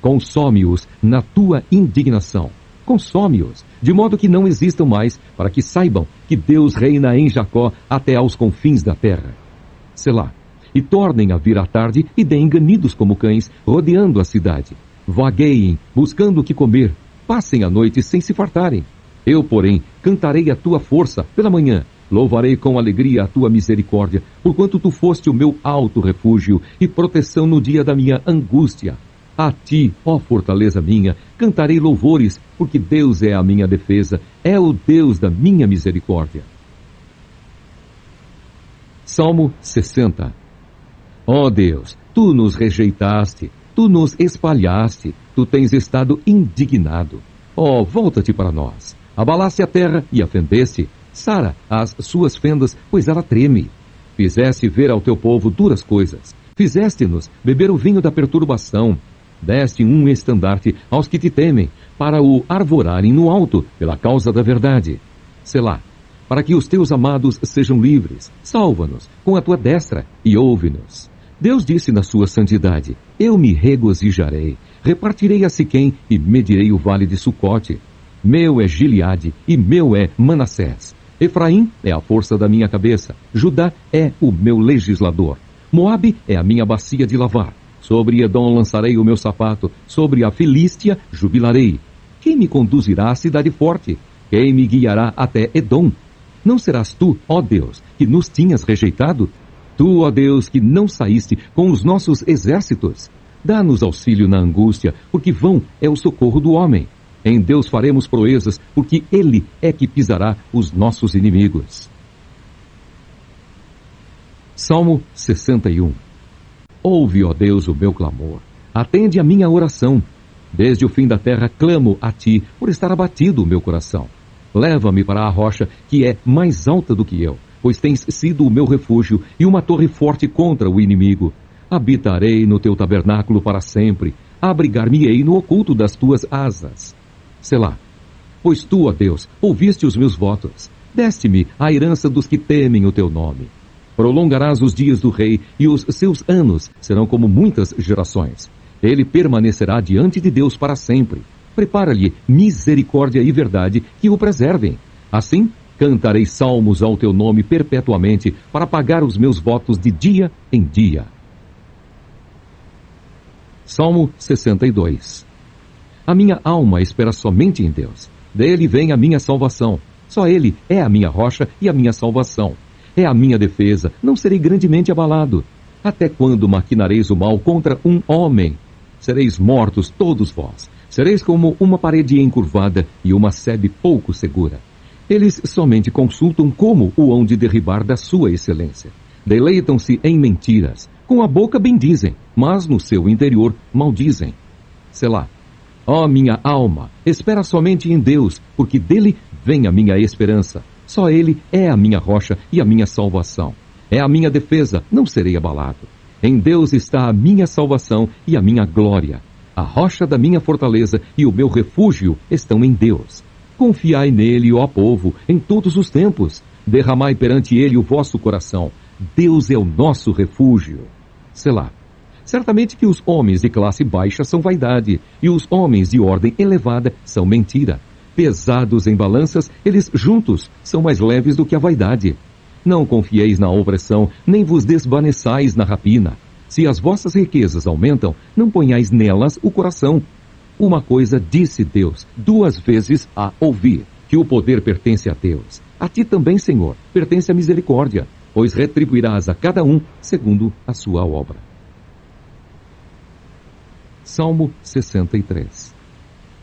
Consome-os na tua indignação. Consome-os, de modo que não existam mais, para que saibam que Deus reina em Jacó até aos confins da terra. Selá. E tornem a vir à tarde e deem ganidos como cães, rodeando a cidade. Vagueiem, buscando o que comer. Passem a noite sem se fartarem. Eu, porém, cantarei a tua força pela manhã. Louvarei com alegria a tua misericórdia, porquanto tu foste o meu alto refúgio e proteção no dia da minha angústia. A ti, ó fortaleza minha, cantarei louvores, porque Deus é a minha defesa, é o Deus da minha misericórdia. Salmo 60. Ó Deus, tu nos rejeitaste, tu nos espalhaste, tu tens estado indignado. Ó, volta-te para nós. Abalaste a terra e a fendeste. Sara as suas fendas, pois ela treme. Fizeste ver ao teu povo duras coisas. Fizeste-nos beber o vinho da perturbação. Deste um estandarte aos que te temem, para o arvorarem no alto, pela causa da verdade. Selá. Para que os teus amados sejam livres. Salva-nos com a tua destra e ouve-nos. Deus disse na sua santidade: eu me regozijarei, repartirei a Siquém e medirei o vale de Sucote. Meu é Gileade e meu é Manassés. Efraim é a força da minha cabeça, Judá é o meu legislador. Moabe é a minha bacia de lavar. Sobre Edom lançarei o meu sapato, sobre a Filístia jubilarei. Quem me conduzirá à cidade forte? Quem me guiará até Edom? Não serás tu, ó Deus, que nos tinhas rejeitado? Tu, ó Deus, que não saíste com os nossos exércitos? Dá-nos auxílio na angústia, porque vão é o socorro do homem. Em Deus faremos proezas, porque Ele é que pisará os nossos inimigos. Salmo 61. Ouve, ó Deus, o meu clamor. Atende a minha oração. Desde o fim da terra clamo a ti, por estar abatido o meu coração. Leva-me para a rocha, que é mais alta do que eu, pois tens sido o meu refúgio e uma torre forte contra o inimigo. Habitarei no teu tabernáculo para sempre. Abrigar-me-ei no oculto das tuas asas. Selá. Pois tu, ó Deus, ouviste os meus votos. Deste-me a herança dos que temem o teu nome. Prolongarás os dias do rei, e os seus anos serão como muitas gerações. Ele permanecerá diante de Deus para sempre. Prepara-lhe misericórdia e verdade que o preservem. Assim, cantarei salmos ao teu nome perpetuamente, para pagar os meus votos de dia em dia. Salmo 62. A minha alma espera somente em Deus. Dele vem a minha salvação. Só Ele é a minha rocha e a minha salvação. É a minha defesa, não serei grandemente abalado. Até quando maquinareis o mal contra um homem? Sereis mortos todos vós. Sereis como uma parede encurvada e uma sebe pouco segura. Eles somente consultam como o hão de derribar da sua excelência. Deleitam-se em mentiras. Com a boca bendizem, mas no seu interior maldizem. Selá. Ó minha alma, espera somente em Deus, porque dele vem a minha esperança. Só Ele é a minha rocha e a minha salvação. É a minha defesa, não serei abalado. Em Deus está a minha salvação e a minha glória. A rocha da minha fortaleza e o meu refúgio estão em Deus. Confiai nele, ó povo, em todos os tempos. Derramai perante ele o vosso coração. Deus é o nosso refúgio. Selá. Certamente que os homens de classe baixa são vaidade, e os homens de ordem elevada são mentira. Pesados em balanças, eles juntos são mais leves do que a vaidade. Não confieis na opressão, nem vos desvaneçais na rapina. Se as vossas riquezas aumentam, não ponhais nelas o coração. Uma coisa disse Deus, 2 vezes a ouvir, que o poder pertence a Deus. A ti também, Senhor, pertence a misericórdia, pois retribuirás a cada um segundo a sua obra. Salmo 63.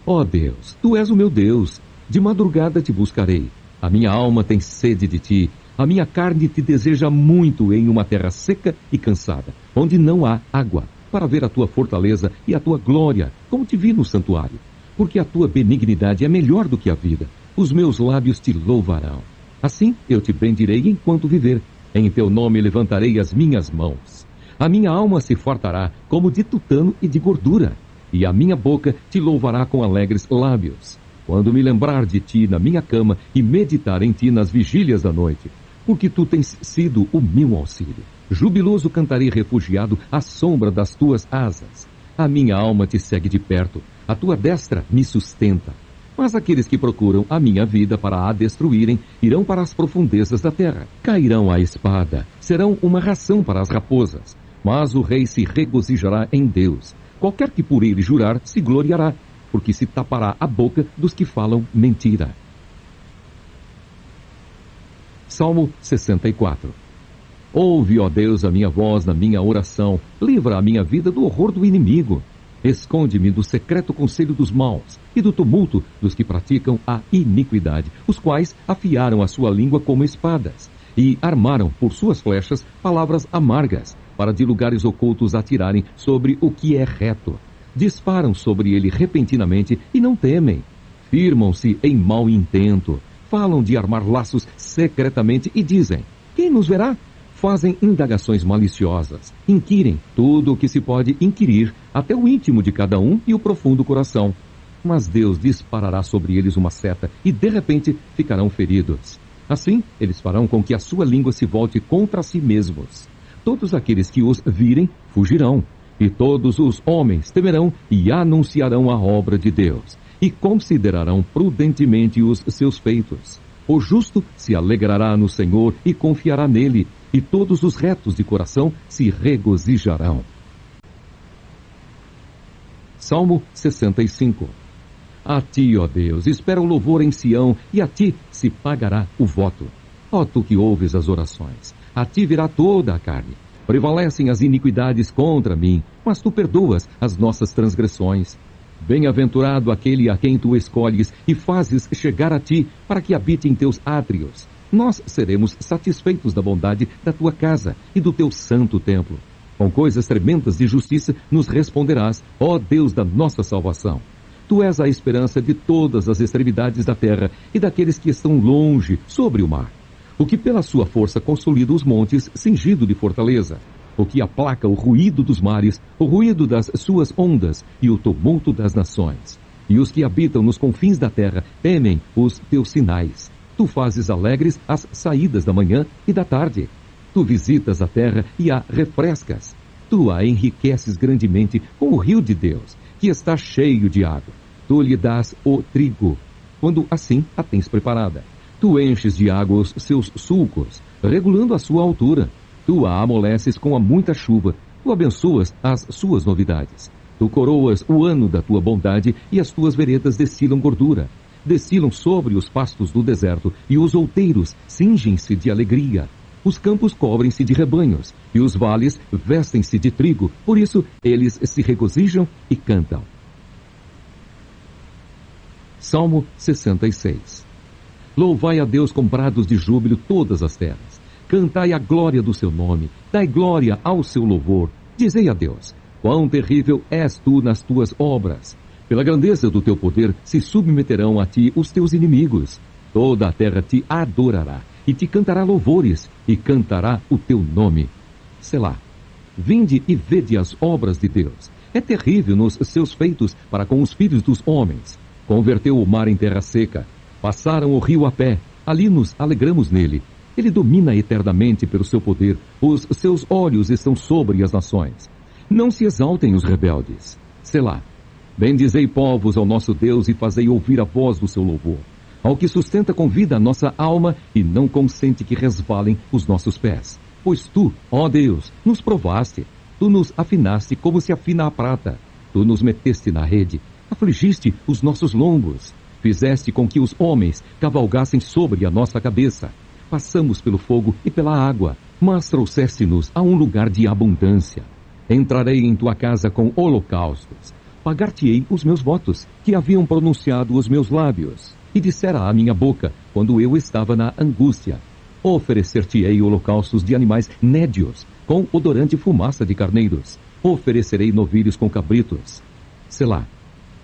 Ó Deus, tu és o meu Deus, de madrugada te buscarei. A minha alma tem sede de ti, a minha carne te deseja muito em uma terra seca e cansada, onde não há água, para ver a tua fortaleza e a tua glória, como te vi no santuário. Porque a tua benignidade é melhor do que a vida, os meus lábios te louvarão. Assim eu te bendirei enquanto viver, em teu nome levantarei as minhas mãos. A minha alma se fartará como de tutano e de gordura, e a minha boca te louvará com alegres lábios. Quando me lembrar de ti na minha cama e meditar em ti nas vigílias da noite, porque tu tens sido o meu auxílio. Jubiloso cantarei refugiado à sombra das tuas asas. A minha alma te segue de perto, a tua destra me sustenta. Mas aqueles que procuram a minha vida para a destruírem irão para as profundezas da terra. Cairão à espada, serão uma ração para as raposas. Mas o rei se regozijará em Deus. Qualquer que por ele jurar se gloriará, porque se tapará a boca dos que falam mentira. Salmo 64. Ouve, ó Deus, a minha voz na minha oração. Livra a minha vida do horror do inimigo. Esconde-me do secreto conselho dos maus e do tumulto dos que praticam a iniquidade, os quais afiaram a sua língua como espadas e armaram por suas flechas palavras amargas, para de lugares ocultos atirarem sobre o que é reto. Disparam sobre ele repentinamente e não temem. Firmam-se em mau intento. Falam de armar laços secretamente e dizem: quem nos verá? Fazem indagações maliciosas. Inquirem tudo o que se pode inquirir, até o íntimo de cada um e o profundo coração. Mas Deus disparará sobre eles uma seta e de repente ficarão feridos. Assim, eles farão com que a sua língua se volte contra si mesmos. Todos aqueles que os virem fugirão, e todos os homens temerão e anunciarão a obra de Deus, e considerarão prudentemente os seus feitos. O justo se alegrará no Senhor e confiará nele, e todos os retos de coração se regozijarão. Salmo 65. A ti, ó Deus, espera o louvor em Sião, e a ti se pagará o voto. Ó tu que ouves as orações, a ti virá toda a carne. Prevalecem as iniquidades contra mim, mas tu perdoas as nossas transgressões. Bem-aventurado aquele a quem tu escolhes e fazes chegar a ti, para que habite em teus átrios. Nós seremos satisfeitos da bondade da tua casa e do teu santo templo. Com coisas tremendas de justiça nos responderás, ó Deus da nossa salvação. Tu és a esperança de todas as extremidades da terra e daqueles que estão longe sobre o mar. O que pela sua força consolida os montes, cingido de fortaleza. O que aplaca o ruído dos mares, o ruído das suas ondas e o tumulto das nações. E os que habitam nos confins da terra temem os teus sinais. Tu fazes alegres as saídas da manhã e da tarde. Tu visitas a terra e a refrescas. Tu a enriqueces grandemente com o rio de Deus, que está cheio de água. Tu lhe dás o trigo, quando assim a tens preparada. Tu enches de água os seus sulcos, regulando a sua altura. Tu a amoleces com a muita chuva. Tu abençoas as suas novidades. Tu coroas o ano da tua bondade e as tuas veredas destilam gordura. Destilam sobre os pastos do deserto e os outeiros cingem-se de alegria. Os campos cobrem-se de rebanhos e os vales vestem-se de trigo. Por isso eles se regozijam e cantam. Salmo 66. Louvai a Deus com brados de júbilo todas as terras. Cantai a glória do seu nome. Dai glória ao seu louvor. Dizei a Deus: quão terrível és tu nas tuas obras. Pela grandeza do teu poder se submeterão a ti os teus inimigos. Toda a terra te adorará e te cantará louvores e cantará o teu nome. Selá. Vinde e vede as obras de Deus. É terrível nos seus feitos para com os filhos dos homens. Converteu o mar em terra seca. Passaram o rio a pé. Ali nos alegramos nele. Ele domina eternamente pelo seu poder. Os seus olhos estão sobre as nações. Não se exaltem os rebeldes. Selá. Bendizei povos ao nosso Deus e fazei ouvir a voz do seu louvor. Ao que sustenta com vida a nossa alma e não consente que resvalem os nossos pés. Pois tu, ó Deus, nos provaste. Tu nos afinaste como se afina a prata. Tu nos meteste na rede. Afligiste os nossos lombos. Fizeste com que os homens cavalgassem sobre a nossa cabeça. Passamos pelo fogo e pela água, mas trouxeste-nos a um lugar de abundância. Entrarei em tua casa com holocaustos. Pagar-te-ei os meus votos, que haviam pronunciado os meus lábios. E dissera a minha boca, quando eu estava na angústia: oferecer-te-ei holocaustos de animais nédios, com odorante fumaça de carneiros. Oferecerei novilhos com cabritos. Selá.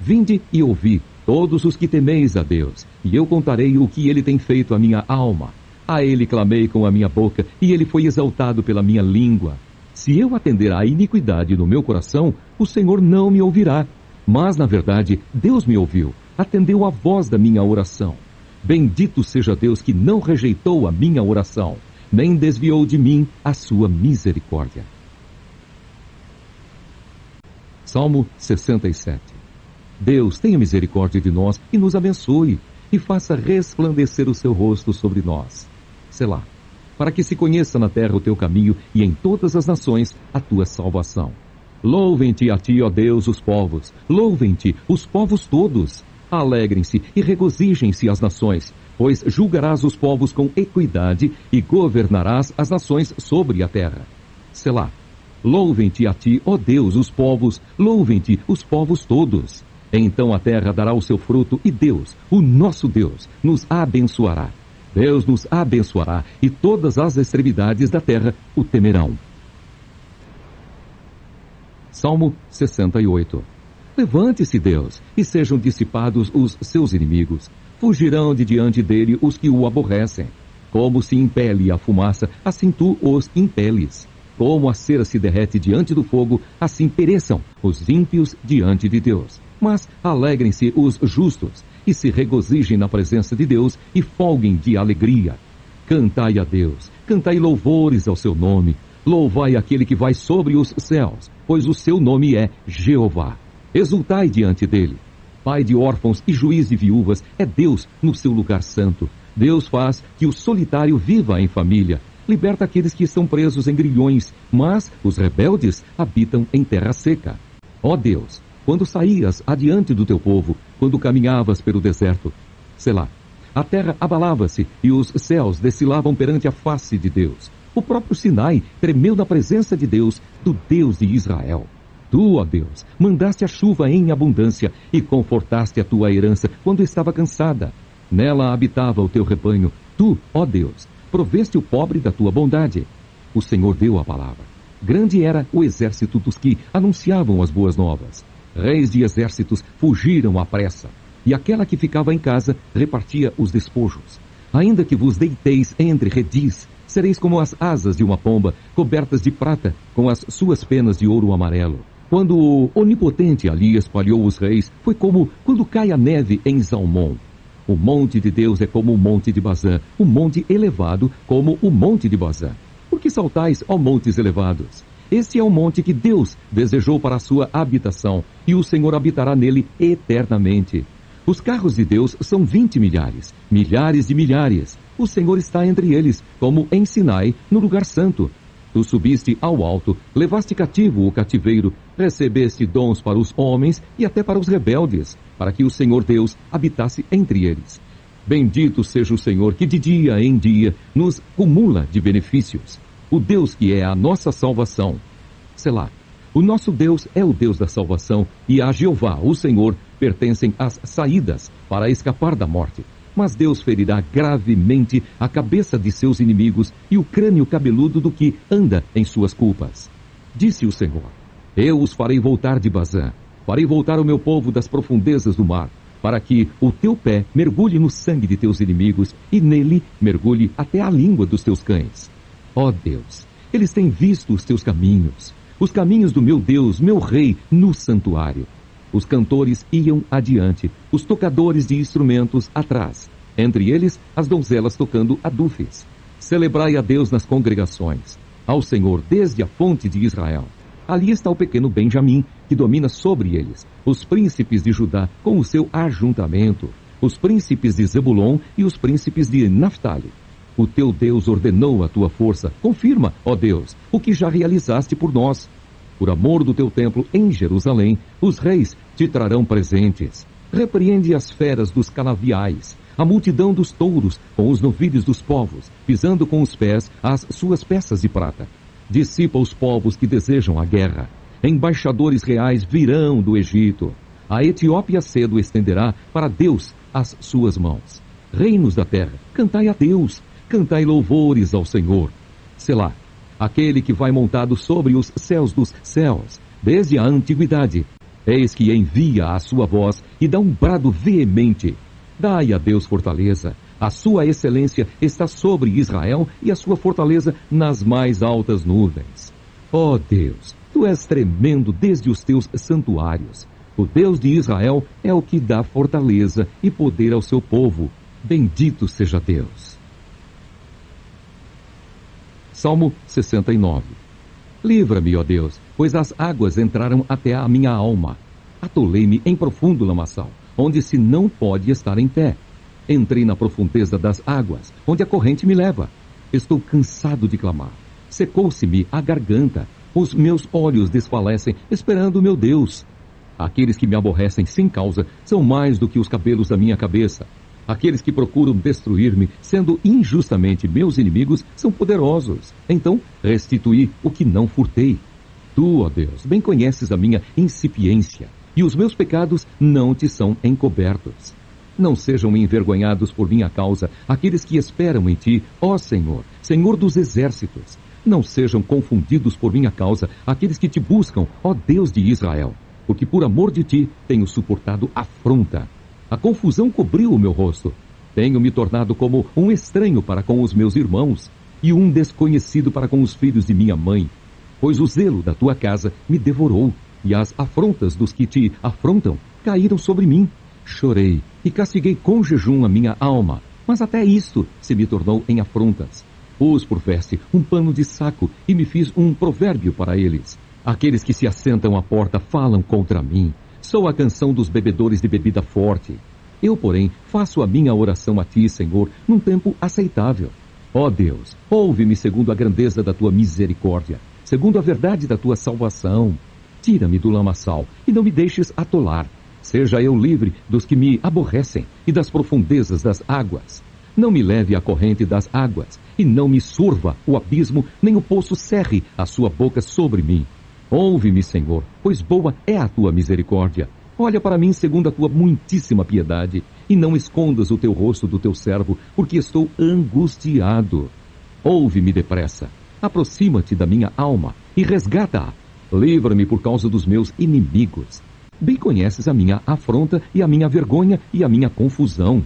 Vinde e ouvi, todos os que temeis a Deus, e eu contarei o que ele tem feito à minha alma. A ele clamei com a minha boca, e ele foi exaltado pela minha língua. Se eu atender à iniquidade no meu coração, o Senhor não me ouvirá. Mas, na verdade, Deus me ouviu, atendeu à voz da minha oração. Bendito seja Deus que não rejeitou a minha oração, nem desviou de mim a sua misericórdia. Salmo 67. Deus, tenha misericórdia de nós e nos abençoe, e faça resplandecer o seu rosto sobre nós. Selá. Para que se conheça na terra o teu caminho e em todas as nações a tua salvação. Louvem-te a ti, ó Deus, os povos. Louvem-te os povos todos. Alegrem-se e regozijem-se as nações, pois julgarás os povos com equidade e governarás as nações sobre a terra. Selá. Louvem-te a ti, ó Deus, os povos. Louvem-te os povos todos. Então a terra dará o seu fruto e Deus, o nosso Deus, nos abençoará. Deus nos abençoará e todas as extremidades da terra o temerão. Salmo 68. Levante-se, Deus, e sejam dissipados os seus inimigos. Fugirão de diante dele os que o aborrecem. Como se impele a fumaça, assim tu os impeles. Como a cera se derrete diante do fogo, assim pereçam os ímpios diante de Deus. Mas alegrem-se os justos, e se regozijem na presença de Deus, e folguem de alegria. Cantai a Deus, cantai louvores ao seu nome. Louvai aquele que vai sobre os céus, pois o seu nome é Jeová. Exultai diante dele. Pai de órfãos e juiz de viúvas, é Deus no seu lugar santo. Deus faz que o solitário viva em família. Liberta aqueles que estão presos em grilhões, mas os rebeldes habitam em terra seca. Ó Deus, quando saías adiante do teu povo, quando caminhavas pelo deserto, Selá, a terra abalava-se e os céus descilavam perante a face de Deus. O próprio Sinai tremeu na presença de Deus, do Deus de Israel. Tu, ó Deus, mandaste a chuva em abundância e confortaste a tua herança quando estava cansada. Nela habitava o teu rebanho. Tu, ó Deus, proveste o pobre da tua bondade. O Senhor deu a palavra. Grande era o exército dos que anunciavam as boas novas. Reis de exércitos fugiram à pressa, e aquela que ficava em casa repartia os despojos. Ainda que vos deiteis entre redis, sereis como as asas de uma pomba, cobertas de prata, com as suas penas de ouro amarelo. Quando o Onipotente ali espalhou os reis, foi como quando cai a neve em Zalmon. O monte de Deus é como o monte de Bazã, o monte elevado como o monte de Bazã. Por que saltais, ó montes elevados? Este é o monte que Deus desejou para a sua habitação, e o Senhor habitará nele eternamente. Os carros de Deus são 20 milhares, milhares de milhares. O Senhor está entre eles, como em Sinai, no lugar santo. Tu subiste ao alto, levaste cativo o cativeiro, recebeste dons para os homens e até para os rebeldes, para que o Senhor Deus habitasse entre eles. Bendito seja o Senhor que de dia em dia nos cumula de benefícios. O Deus que é a nossa salvação. Selá. O nosso Deus é o Deus da salvação, e a Jeová, o Senhor, pertencem as saídas para escapar da morte. Mas Deus ferirá gravemente a cabeça de seus inimigos e o crânio cabeludo do que anda em suas culpas. Disse o Senhor: Eu os farei voltar de Bazã, farei voltar o meu povo das profundezas do mar, para que o teu pé mergulhe no sangue de teus inimigos e nele mergulhe até a língua dos teus cães. Ó Deus, eles têm visto os teus caminhos, os caminhos do meu Deus, meu Rei, no santuário. Os cantores iam adiante, os tocadores de instrumentos atrás, entre eles as donzelas tocando adufes. Celebrai a Deus nas congregações, ao Senhor desde a fonte de Israel. Ali está o pequeno Benjamim, que domina sobre eles, os príncipes de Judá com o seu ajuntamento, os príncipes de Zebulon e os príncipes de Naftali. O teu Deus ordenou a tua força. Confirma, ó Deus, o que já realizaste por nós. Por amor do teu templo em Jerusalém, os reis te trarão presentes. Repreende as feras dos canaviais, a multidão dos touros com os novilhos dos povos, pisando com os pés as suas peças de prata. Dissipa os povos que desejam a guerra. Embaixadores reais virão do Egito. A Etiópia cedo estenderá para Deus as suas mãos. Reinos da terra, cantai a Deus, cantai louvores ao Senhor. Selá. Aquele que vai montado sobre os céus dos céus, desde a antiguidade. Eis que envia a sua voz e dá um brado veemente. Dai a Deus fortaleza. A sua excelência está sobre Israel e a sua fortaleza nas mais altas nuvens. Ó Deus, tu és tremendo desde os teus santuários. O Deus de Israel é o que dá fortaleza e poder ao seu povo. Bendito seja Deus. Salmo 69. Livra-me, ó Deus, pois as águas entraram até a minha alma. Atolei-me em profundo lamaçal, onde se não pode estar em pé. Entrei na profundeza das águas, onde a corrente me leva. Estou cansado de clamar. Secou-se-me a garganta. Os meus olhos desfalecem, esperando o meu Deus. Aqueles que me aborrecem sem causa são mais do que os cabelos da minha cabeça. Aqueles que procuram destruir-me, sendo injustamente meus inimigos, são poderosos. Então, restituí o que não furtei. Tu, ó Deus, bem conheces a minha incipiência, e os meus pecados não te são encobertos. Não sejam envergonhados por minha causa aqueles que esperam em ti, ó Senhor, Senhor dos exércitos. Não sejam confundidos por minha causa aqueles que te buscam, ó Deus de Israel, porque por amor de ti tenho suportado afronta. A confusão cobriu o meu rosto. Tenho me tornado como um estranho para com os meus irmãos e um desconhecido para com os filhos de minha mãe. Pois o zelo da tua casa me devorou e as afrontas dos que te afrontam caíram sobre mim. Chorei e castiguei com jejum a minha alma, mas até isto se me tornou em afrontas. Pus por veste um pano de saco e me fiz um provérbio para eles. Aqueles que se assentam à porta falam contra mim. Sou a canção dos bebedores de bebida forte. Eu, porém, faço a minha oração a ti, Senhor, num tempo aceitável. Ó Deus, ouve-me segundo a grandeza da tua misericórdia, segundo a verdade da tua salvação. Tira-me do lamaçal e não me deixes atolar. Seja eu livre dos que me aborrecem e das profundezas das águas. Não me leve à corrente das águas e não me surva o abismo, nem o poço cerre a sua boca sobre mim. Ouve-me, Senhor, pois boa é a tua misericórdia. Olha para mim segundo a tua muitíssima piedade, e não escondas o teu rosto do teu servo, porque estou angustiado. Ouve-me depressa, aproxima-te da minha alma e resgata-a. Livra-me por causa dos meus inimigos. Bem conheces a minha afronta e a minha vergonha e a minha confusão.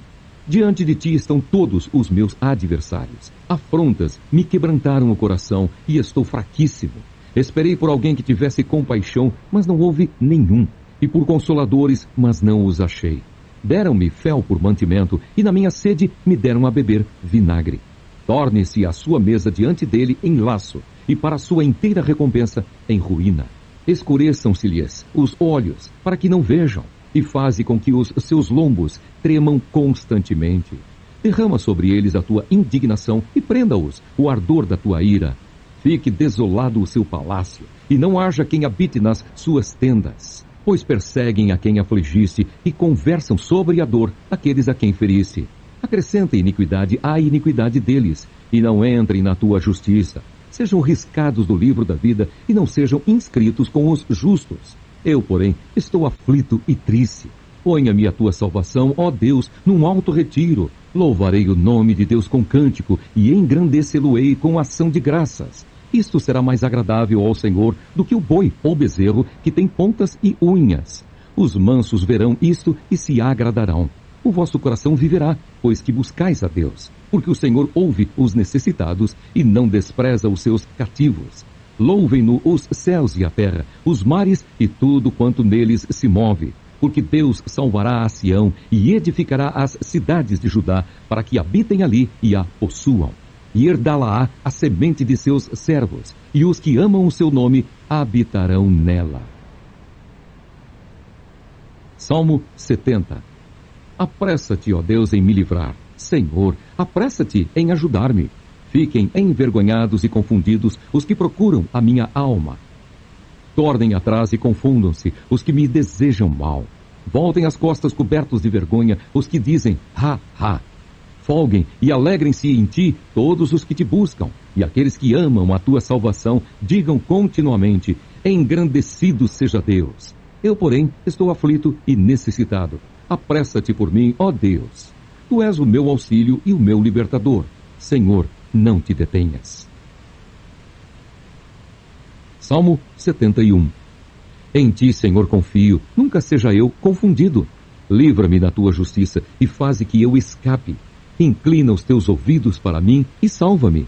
Diante de ti estão todos os meus adversários. Afrontas me quebrantaram o coração e estou fraquíssimo. Esperei por alguém que tivesse compaixão, mas não houve nenhum, e por consoladores, mas não os achei. Deram-me fel por mantimento, e na minha sede me deram a beber vinagre. Torne-se a sua mesa diante dele em laço, e para a sua inteira recompensa em ruína. Escureçam-se-lhes os olhos, para que não vejam, e faze com que os seus lombos tremam constantemente. Derrama sobre eles a tua indignação e prenda-os o ardor da tua ira. Fique desolado o seu palácio, e não haja quem habite nas suas tendas, pois perseguem a quem afligisse e conversam sobre a dor aqueles a quem ferisse. Acrescenta iniquidade à iniquidade deles, e não entrem na tua justiça. Sejam riscados do livro da vida e não sejam inscritos com os justos. Eu, porém, estou aflito e triste. Ponha-me a tua salvação, ó Deus, num alto retiro. Louvarei o nome de Deus com cântico e engrandecê-lo-ei com ação de graças. Isto será mais agradável ao Senhor do que o boi ou bezerro que tem pontas e unhas. Os mansos verão isto e se agradarão. O vosso coração viverá, pois que buscais a Deus. Porque o Senhor ouve os necessitados e não despreza os seus cativos. Louvem-no os céus e a terra, os mares e tudo quanto neles se move. Porque Deus salvará a Sião e edificará as cidades de Judá, para que habitem ali e a possuam. E herdá-la-á a semente de seus servos, e os que amam o seu nome habitarão nela. Salmo 70. Apressa-te, ó Deus, em me livrar. Senhor, apressa-te em ajudar-me. Fiquem envergonhados e confundidos os que procuram a minha alma. Tornem atrás e confundam-se os que me desejam mal. Voltem as costas cobertos de vergonha os que dizem, ha, ha. Folguem e alegrem-se em ti todos os que te buscam. E aqueles que amam a tua salvação, digam continuamente, engrandecido seja Deus. Eu, porém, estou aflito e necessitado. Apressa-te por mim, ó Deus. Tu és o meu auxílio e o meu libertador. Senhor, não te detenhas. Salmo 71. Em ti, Senhor, confio, nunca seja eu confundido. Livra-me da tua justiça e faze que eu escape. Inclina os teus ouvidos para mim e salva-me.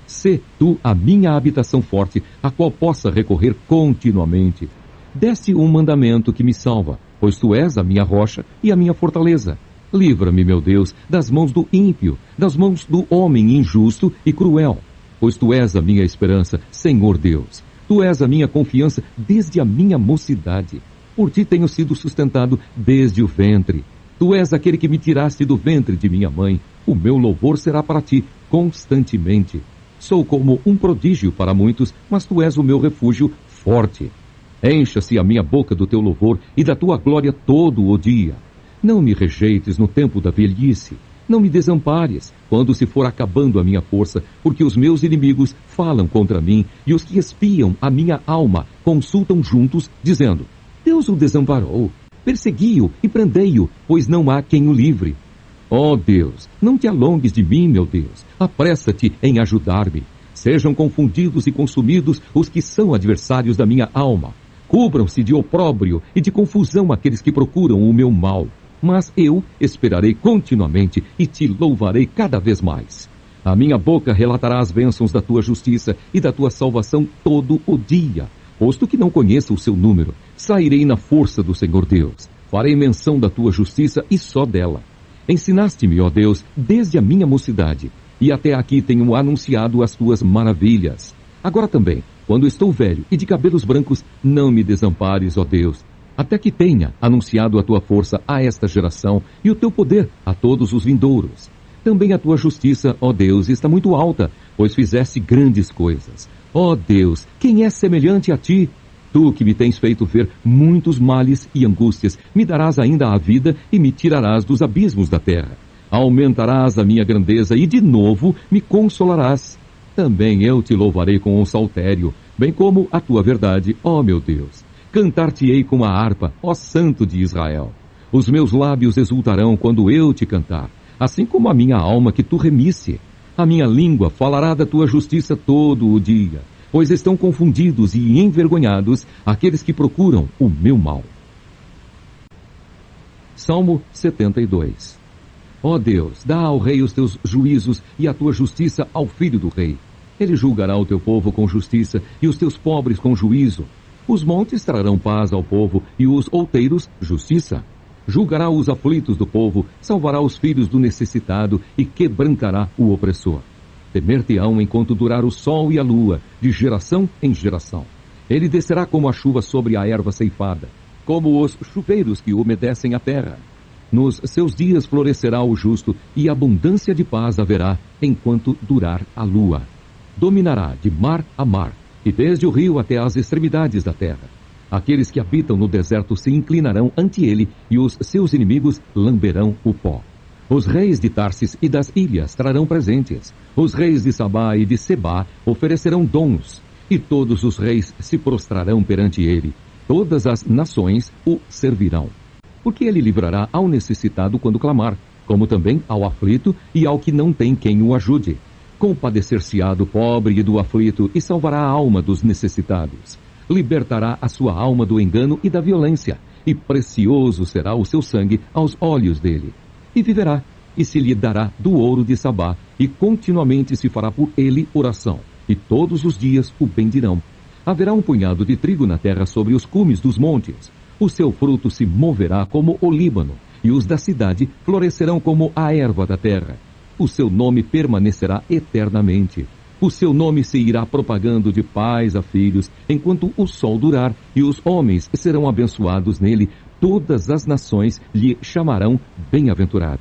Sê tu a minha habitação forte, a qual possa recorrer continuamente. Deste um mandamento que me salva, pois tu és a minha rocha e a minha fortaleza. Livra-me, meu Deus, das mãos do ímpio, das mãos do homem injusto e cruel. Pois tu és a minha esperança, Senhor Deus. Tu és a minha confiança desde a minha mocidade. Por ti tenho sido sustentado desde o ventre. Tu és aquele que me tiraste do ventre de minha mãe. O meu louvor será para ti constantemente. Sou como um prodígio para muitos, mas tu és o meu refúgio forte. Encha-se a minha boca do teu louvor e da tua glória todo o dia. Não me rejeites no tempo da velhice. Não me desampares quando se for acabando a minha força, porque os meus inimigos falam contra mim e os que espiam a minha alma consultam juntos, dizendo: Deus o desamparou. Persegui-o e prendei-o, pois não há quem o livre. Ó Deus, não te alongues de mim, meu Deus. Apressa-te em ajudar-me. Sejam confundidos e consumidos os que são adversários da minha alma. Cubram-se de opróbrio e de confusão aqueles que procuram o meu mal. Mas eu esperarei continuamente e te louvarei cada vez mais. A minha boca relatará as bênçãos da tua justiça e da tua salvação todo o dia. Posto que não conheço o seu número, sairei na força do Senhor Deus. Farei menção da tua justiça e só dela. Ensinaste-me, ó Deus, desde a minha mocidade, e até aqui tenho anunciado as tuas maravilhas. Agora também, quando estou velho e de cabelos brancos, não me desampares, ó Deus, até que tenha anunciado a tua força a esta geração e o teu poder a todos os vindouros. Também a tua justiça, ó Deus, está muito alta, pois fizeste grandes coisas. Ó Deus, quem é semelhante a ti? Tu que me tens feito ver muitos males e angústias, me darás ainda a vida e me tirarás dos abismos da terra. Aumentarás a minha grandeza e de novo me consolarás. Também eu te louvarei com um saltério, bem como a tua verdade, ó meu Deus. Cantar-te-ei com a harpa, ó Santo de Israel. Os meus lábios exultarão quando eu te cantar, assim como a minha alma que tu remisse. A minha língua falará da tua justiça todo o dia, pois estão confundidos e envergonhados aqueles que procuram o meu mal. Salmo 72. Ó Deus, dá ao rei os teus juízos e a tua justiça ao filho do rei. Ele julgará o teu povo com justiça e os teus pobres com juízo. Os montes trarão paz ao povo e os outeiros justiça. Julgará os aflitos do povo, salvará os filhos do necessitado e quebrantará o opressor. Temer-te-ão enquanto durar o sol e a lua, de geração em geração. Ele descerá como a chuva sobre a erva ceifada, como os chuveiros que umedecem a terra. Nos seus dias florescerá o justo e abundância de paz haverá enquanto durar a lua. Dominará de mar a mar e desde o rio até as extremidades da terra. Aqueles que habitam no deserto se inclinarão ante ele e os seus inimigos lamberão o pó. Os reis de Tarsis e das ilhas trarão presentes. Os reis de Sabá e de Sebá oferecerão dons. E todos os reis se prostrarão perante ele. Todas as nações o servirão. Porque ele livrará ao necessitado quando clamar, como também ao aflito e ao que não tem quem o ajude. Compadecer-se-á do pobre e do aflito e salvará a alma dos necessitados. Libertará a sua alma do engano e da violência, e precioso será o seu sangue aos olhos dele. E viverá, e se lhe dará do ouro de Sabá, e continuamente se fará por ele oração, e todos os dias o bendirão. Haverá um punhado de trigo na terra sobre os cumes dos montes. O seu fruto se moverá como o Líbano, e os da cidade florescerão como a erva da terra. O seu nome permanecerá eternamente. O seu nome se irá propagando de pais a filhos, enquanto o sol durar, e os homens serão abençoados nele. Todas as nações lhe chamarão bem-aventurado.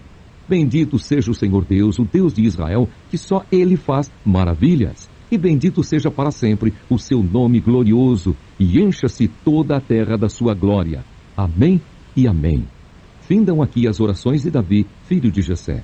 Bendito seja o Senhor Deus, o Deus de Israel, que só ele faz maravilhas. E bendito seja para sempre o seu nome glorioso, e encha-se toda a terra da sua glória. Amém e amém. Findam aqui as orações de Davi, filho de Jessé.